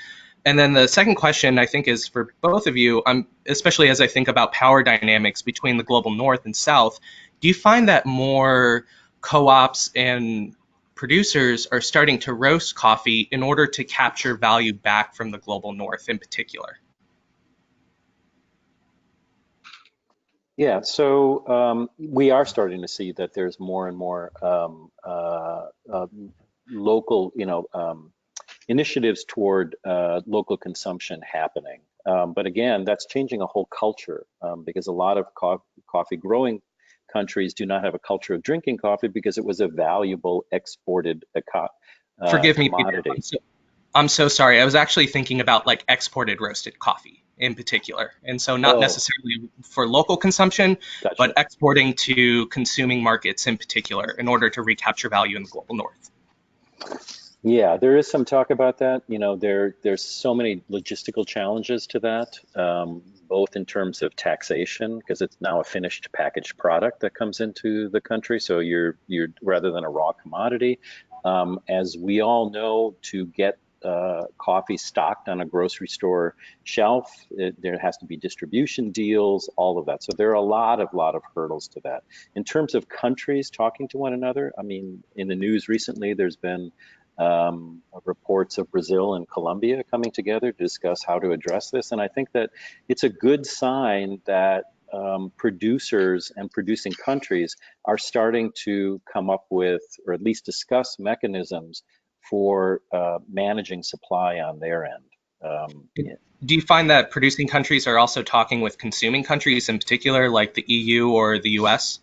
And then the second question I think is for both of you, especially as I think about power dynamics between the global north and south, do you find that more co-ops and producers are starting to roast coffee in order to capture value back from the global north in particular? Yeah, so we are starting to see that there's more and more local, you know, initiatives toward local consumption happening. But again, that's changing a whole culture because a lot of coffee growing countries do not have a culture of drinking coffee because it was a valuable exported Forgive me, commodity. Peter. I'm so sorry. I was actually thinking about like exported roasted coffee in particular. And so not necessarily for local consumption, Gotcha. but exporting to consuming markets in particular in order to recapture value in the global north. Yeah, there is some talk about that. You know, there's so many logistical challenges to that, both in terms of taxation, because it's now a finished packaged product that comes into the country. So you're rather than a raw commodity. As we all know, to get coffee stocked on a grocery store shelf, there has to be distribution deals, all of that. So there are a lot of hurdles to that. In terms of countries talking to one another, I mean, in the news recently, there's been reports of Brazil and Colombia coming together to discuss how to address this. And I think that it's a good sign that producers and producing countries are starting to come up with, or at least discuss mechanisms for managing supply on their end. Yeah. Do you find that producing countries are also talking with consuming countries in particular, like the EU or the US?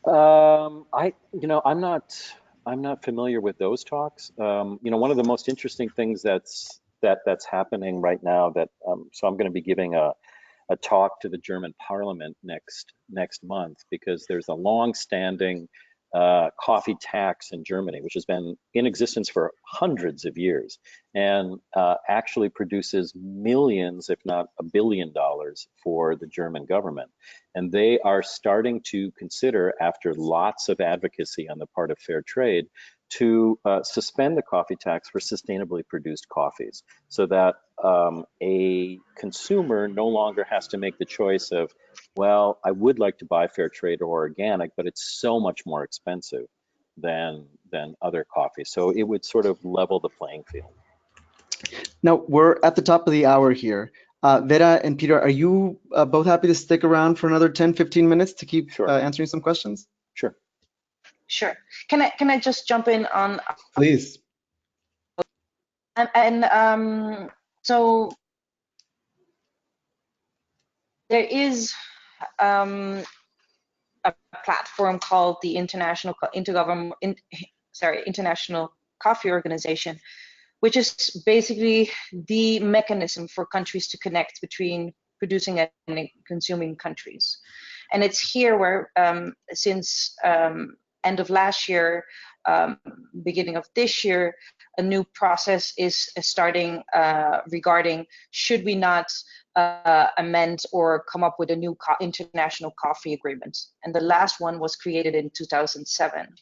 I'm not I'm not familiar with those talks. You know, one of the most interesting things that's happening right now that so I'm going to be giving a talk to the German Parliament next month, because there's a long-standing coffee tax in Germany, which has been in existence for hundreds of years, and actually produces millions, if not $1 billion, for the German government. And they are starting to consider, after lots of advocacy on the part of Fairtrade, to suspend the coffee tax for sustainably produced coffees, so that a consumer no longer has to make the choice of, well, I would like to buy Fairtrade or organic, but it's so much more expensive than other coffees. So it would sort of level the playing field. Now we're at the top of the hour here. Vera and Peter, are you both happy to stick around for another 10, 15 minutes to keep Sure. answering some questions? Sure. Sure. Can I just jump in on? Please. So there is a platform called the International Coffee Organization, which is basically the mechanism for countries to connect between producing and consuming countries. And it's here where since end of last year, beginning of this year, a new process is starting regarding should we not amend or come up with a new international coffee agreement. And the last one was created in 2007.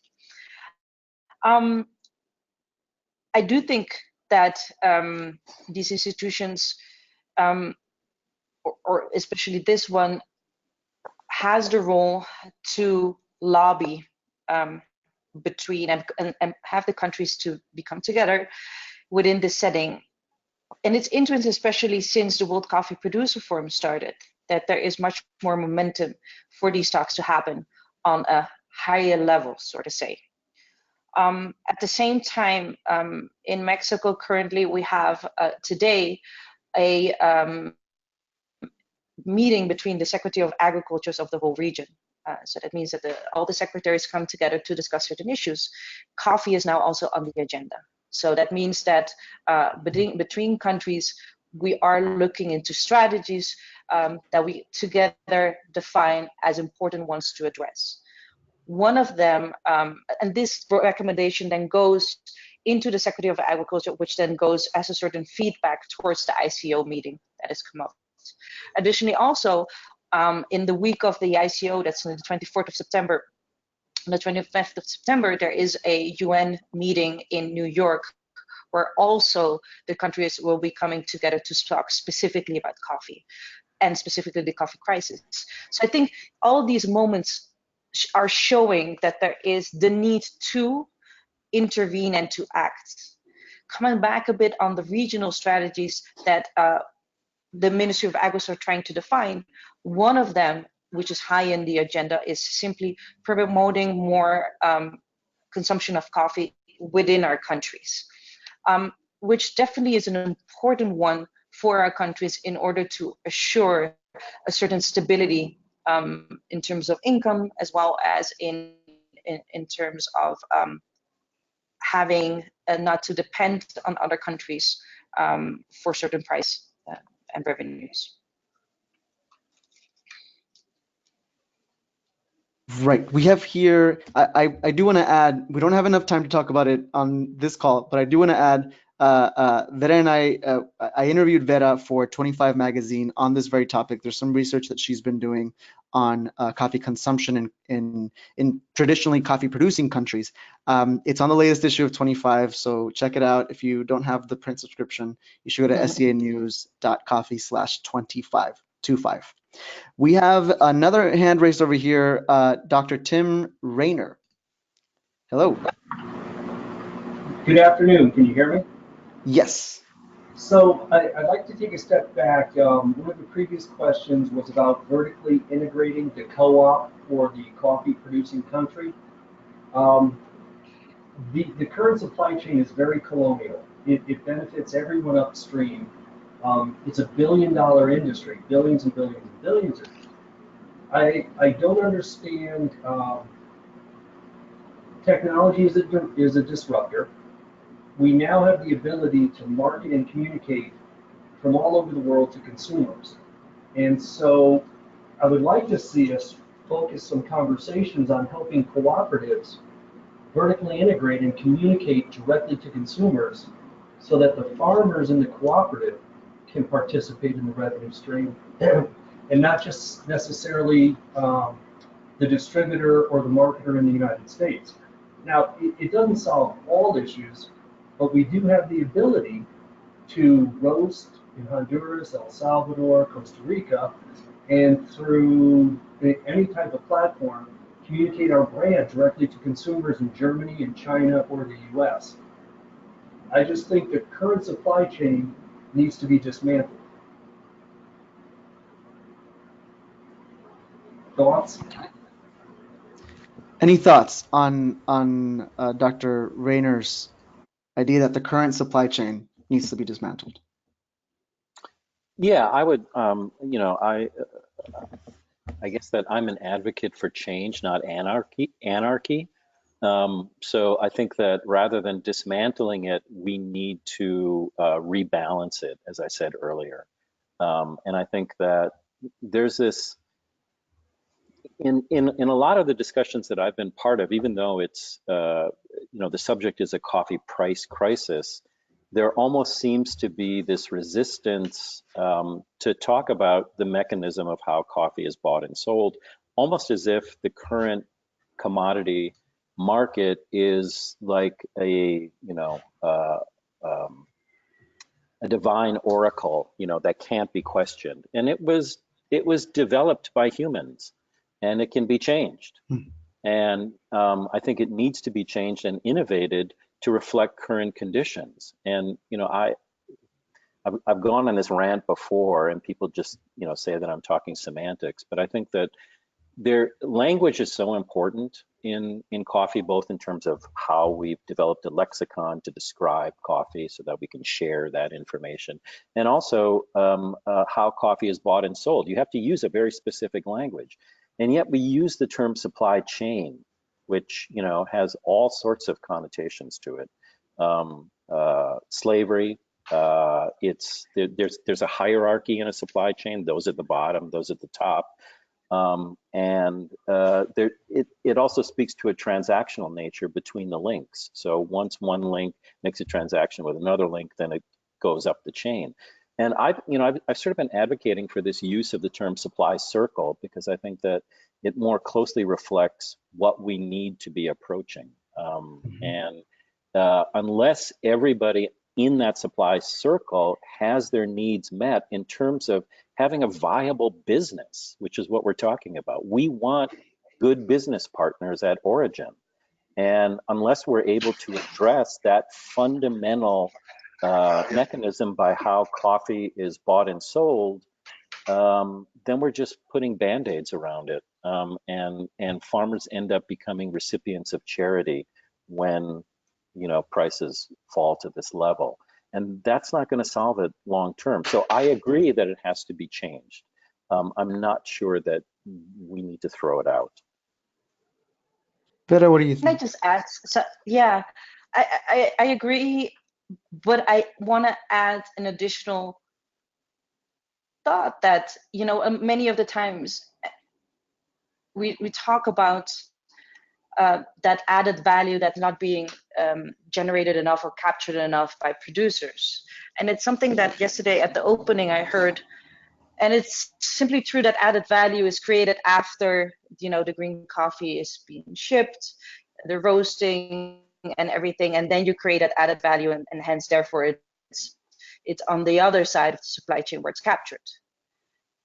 I do think that these institutions, or especially this one, has the role to lobby between and have the countries to become together within this setting. And it's interesting, especially since the World Coffee Producer Forum started, that there is much more momentum for these talks to happen on a higher level, so to say. At the same time, in Mexico currently, we have today a meeting between the Secretary of Agriculture of the whole region. So that means that all the secretaries come together to discuss certain issues. Coffee is now also on the agenda. So that means that between countries, we are looking into strategies that we together define as important ones to address. One of them, and this recommendation then goes into the Secretary of Agriculture, which then goes as a certain feedback towards the ICO meeting that has come up. Additionally, also, in the week of the ICO, that's on the 24th of September, on the 25th of September, there is a UN meeting in New York where also the countries will be coming together to talk specifically about coffee and specifically the coffee crisis. So I think all these moments are showing that there is the need to intervene and to act. Coming back a bit on the regional strategies that the Ministry of Agriculture are trying to define, one of them, which is high in the agenda, is simply promoting more consumption of coffee within our countries, which definitely is an important one for our countries in order to assure a certain stability in terms of income, as well as in terms of having not to depend on other countries for certain price and revenues. Right. We have here, I do want to add, we don't have enough time to talk about it on this call, but I do want to add, Vera and I interviewed Vera for 25 magazine on this very topic. There's some research that she's been doing on coffee consumption in traditionally coffee producing countries. It's on the latest issue of 25, so check it out. If you don't have the print subscription, you should go to seanews.coffee/25. We have another hand raised over here, Dr. Tim Rayner. Hello. Good afternoon. Can you hear me? Yes. So I'd like to take a step back. One of the previous questions was about vertically integrating the co-op for the coffee producing country. The current supply chain is very colonial. It benefits everyone upstream. It's a billion-dollar industry, billions and billions and billions of it. I don't understand technology is a disruptor. We now have the ability to market and communicate from all over the world to consumers. And so I would like to see us focus some conversations on helping cooperatives vertically integrate and communicate directly to consumers so that the farmers in the cooperative can participate in the revenue stream and not just necessarily the distributor or the marketer in the United States. Now, it doesn't solve all issues, but we do have the ability to roast in Honduras, El Salvador, Costa Rica, and through any type of platform, communicate our brand directly to consumers in Germany and China or the US. I just think the current supply chain needs to be dismantled. Thoughts? Any thoughts on Dr. Rayner's idea that the current supply chain needs to be dismantled? Yeah, I would, I guess that I'm an advocate for change, not anarchy. So I think that rather than dismantling it, we need to rebalance it, as I said earlier. And I think that there's this, in a lot of the discussions that I've been part of, even though it's, the subject is a coffee price crisis, there almost seems to be this resistance to talk about the mechanism of how coffee is bought and sold, almost as if the current commodity market is like a divine oracle, that can't be questioned. And it was developed by humans, and it can be changed. And I think it needs to be changed and innovated to reflect current conditions. And I've gone on this rant before, and people just say that I'm talking semantics, but I think that language is so important in coffee, both in terms of how we've developed a lexicon to describe coffee so that we can share that information, and also how coffee is bought and sold. You have to use a very specific language, and yet we use the term supply chain, which has all sorts of connotations to it. Slavery. There's a hierarchy in a supply chain. Those at the bottom, those at the top. It also speaks to a transactional nature between the links. So once one link makes a transaction with another link, then it goes up the chain. And I've sort of been advocating for this use of the term supply circle, because I think that it more closely reflects what we need to be approaching. And unless everybody in that supply circle has their needs met in terms of having a viable business, which is what we're talking about. We want good business partners at origin. And unless we're able to address that fundamental mechanism by how coffee is bought and sold, then we're just putting band-aids around it. And farmers end up becoming recipients of charity when prices fall to this level. And that's not going to solve it long term. So I agree that it has to be changed. I'm not sure that we need to throw it out. Vera, what do you think? Can I just add? So, yeah, I agree, but I want to add an additional thought that, many of the times we talk about that added value that's not being generated enough or captured enough by producers. And it's something that yesterday at the opening I heard, and it's simply true that added value is created after, the green coffee is being shipped, the roasting and everything, and then you create that added value, and hence, therefore, it's on the other side of the supply chain where it's captured.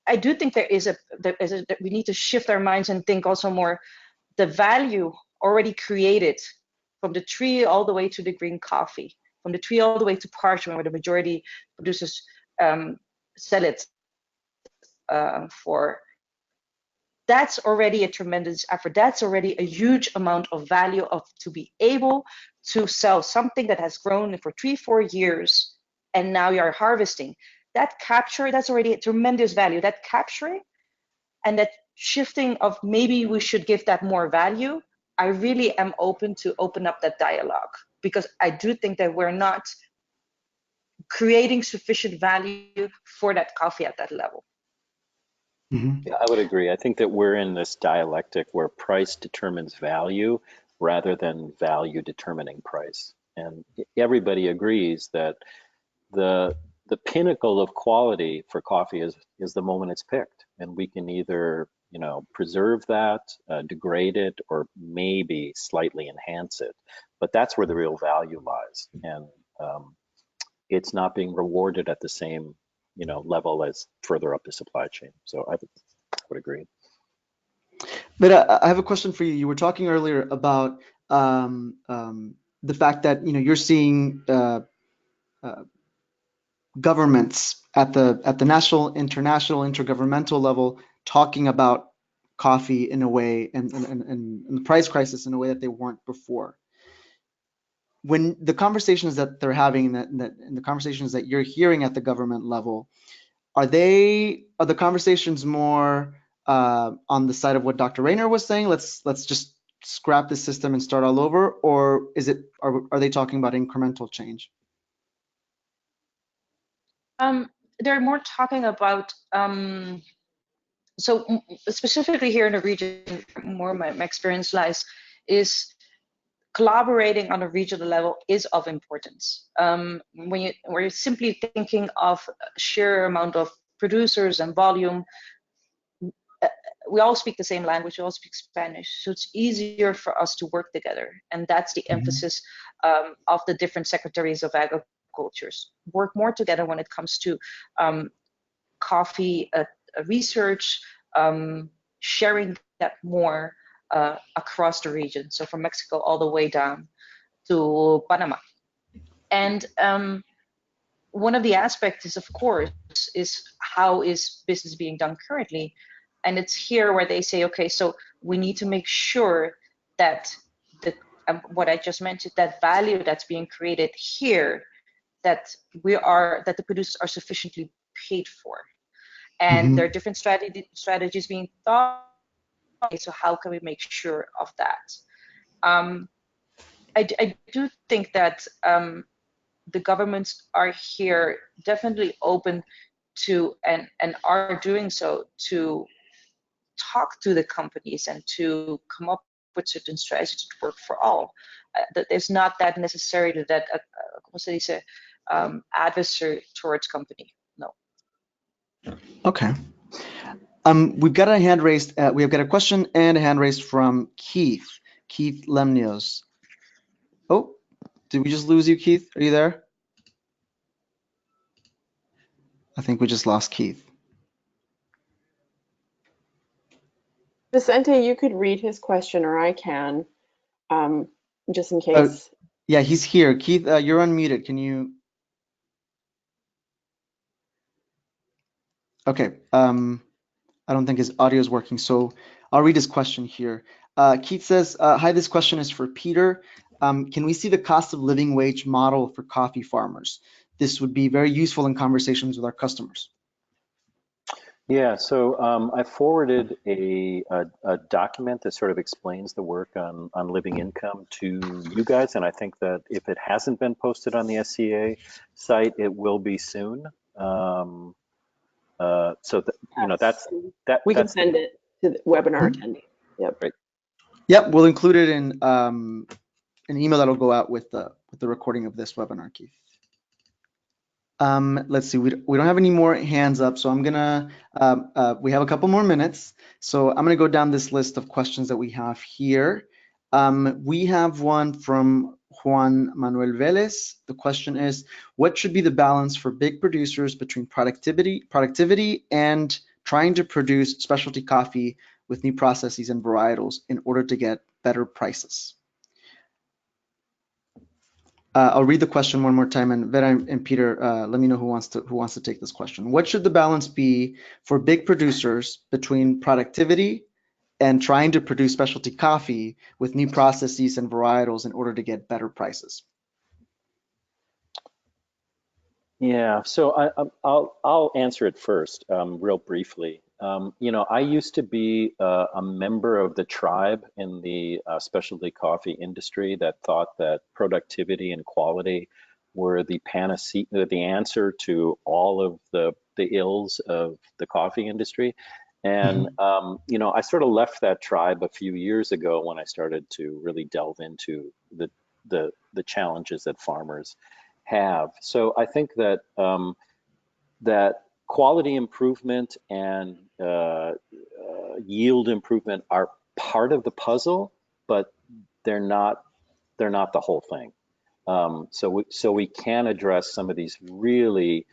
I do think we need to shift our minds and think also more the value already created from the tree all the way to the green coffee, from the tree all the way to parchment, where the majority producers sell it for. That's already a tremendous effort. That's already a huge amount of value to be able to sell something that has grown for 3-4 years, and now you are harvesting. That capture, that's already a tremendous value. That capturing and that shifting of maybe we should give that more value, I really am open to open up that dialogue, because I do think that we're not creating sufficient value for that coffee at that level. Mhm. Yeah, I would agree. I think that we're in this dialectic where price determines value rather than value determining price. And everybody agrees that the pinnacle of quality for coffee is the moment it's picked, and we can either preserve that, degrade it, or maybe slightly enhance it. But that's where the real value lies, and it's not being rewarded at the same level as further up the supply chain. So I would agree. But I have a question for you. You were talking earlier about the fact that you're seeing governments at the national, international, intergovernmental level talking about coffee in a way and the price crisis in a way that they weren't before. When the conversations that they're having and the conversations that you're hearing at the government level, are the conversations more on the side of what Dr. Rayner was saying? Let's just scrap the system and start all over, or are they talking about incremental change? They're more talking about, so specifically here in the region, more my experience lies, is collaborating on a regional level is of importance. When you're simply thinking of sheer amount of producers and volume, we all speak the same language, we all speak Spanish, so it's easier for us to work together. And that's the emphasis of the different secretaries of agricultures. Work more together when it comes to coffee research, sharing that more across the region. So from Mexico all the way down to Panama. And one of the aspects is, of course, is how is business being done currently? And it's here where they say, okay, so we need to make sure that what I just mentioned, that value that's being created here, that the producers are sufficiently paid for. And there are different strategies being thought. So how can we make sure of that? I do think that the governments are here definitely open to and are doing so to talk to the companies and to come up with certain strategies to work for all. That there's not that necessarily that adversary towards company. No. Okay. We've got a hand raised. We've got a question and a hand raised from Keith Lemnios. Oh, did we just lose you, Keith? Are you there? I think we just lost Keith. Vicente, you could read his question, or I can, just in case. Yeah, he's here. Keith, you're unmuted. Can you? Okay. I don't think his audio is working, so I'll read his question here. Keith says, hi, this question is for Peter. Can we see the cost of living wage model for coffee farmers? This would be very useful in conversations with our customers. Yeah, so I forwarded a document that sort of explains the work on living income to you guys, and I think that if it hasn't been posted on the SCA site, it will be soon. So that's that. We can send it to the webinar attendees. Yep. Great. Yep, we'll include it in an email that'll go out with the recording of this webinar, Keith. Let's see, we don't have any more hands up, so I'm gonna, we have a couple more minutes. So I'm gonna go down this list of questions that we have here. We have one from Juan Manuel Velez. The question is, what should be the balance for big producers between productivity and trying to produce specialty coffee with new processes and varietals in order to get better prices? I'll read the question one more time, and Vera and Peter, let me know who wants to take this question. What should the balance be for big producers between productivity and trying to produce specialty coffee with new processes and varietals in order to get better prices? Yeah, so I'll answer it first, real briefly. You know, I used to be a member of the tribe in the specialty coffee industry that thought that productivity and quality were the panacea, the answer to all of the ills of the coffee industry. And you know, I sort of left that tribe a few years ago when I started to really delve into the challenges that farmers have. So I think that that quality improvement and yield improvement are part of the puzzle, but they're not the whole thing. So we can address some of these really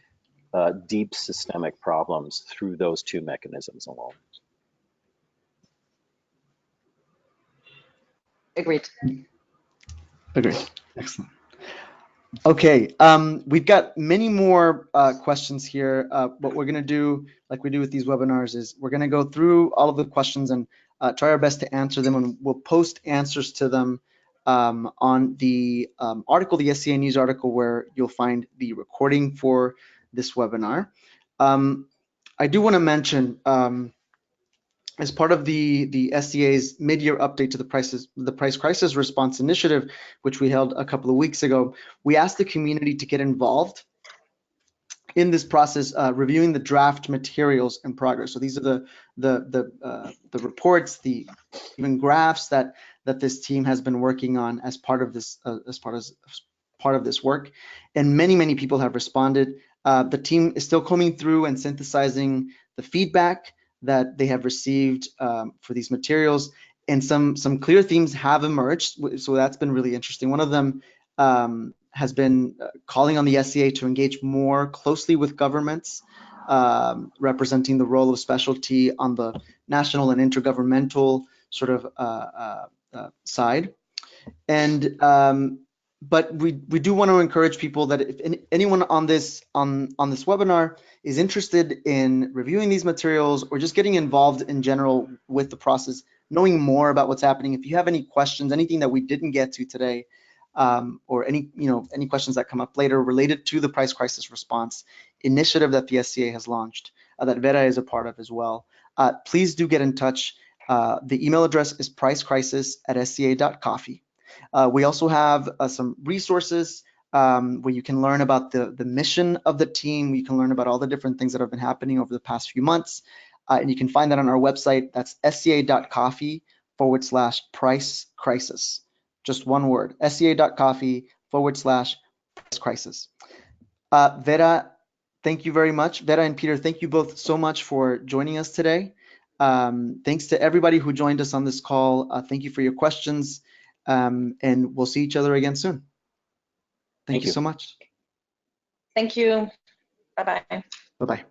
deep systemic problems through those two mechanisms alone. Agreed. Agreed. Excellent. Okay, we've got many more questions here. What we're going to do, like we do with these webinars, is we're going to go through all of the questions and try our best to answer them, and we'll post answers to them on the article, the SCA News article, where you'll find the recording for this webinar. I do want to mention, as part of the SCA's mid-year update to the price crisis response initiative, which we held a couple of weeks ago, we asked the community to get involved in this process, reviewing the draft materials in progress. So these are the reports, the even graphs that this team has been working on as part of this part of this work, and many people have responded. The team is still combing through and synthesizing the feedback that they have received for these materials, and some clear themes have emerged. So that's been really interesting. One of them has been calling on the SCA to engage more closely with governments, representing the role of specialty on the national and intergovernmental sort of side. And but we do want to encourage people that if anyone on this webinar is interested in reviewing these materials or just getting involved in general with the process, knowing more about what's happening, if you have any questions, anything that we didn't get to today, or any questions that come up later related to the price crisis response initiative that the SCA has launched, that Vera is a part of as well, please do get in touch. The email address is pricecrisis@sca.coffee. We also have some resources where you can learn about the mission of the team. You can learn about all the different things that have been happening over the past few months. And you can find that on our website. That's sca.coffee/price crisis. Just one word, sca.coffee/price crisis. Vera, thank you very much. Vera and Peter, thank you both so much for joining us today. Thanks to everybody who joined us on this call. Thank you for your questions. And we'll see each other again soon. Thank you so much. Thank you. Bye-bye. Bye-bye.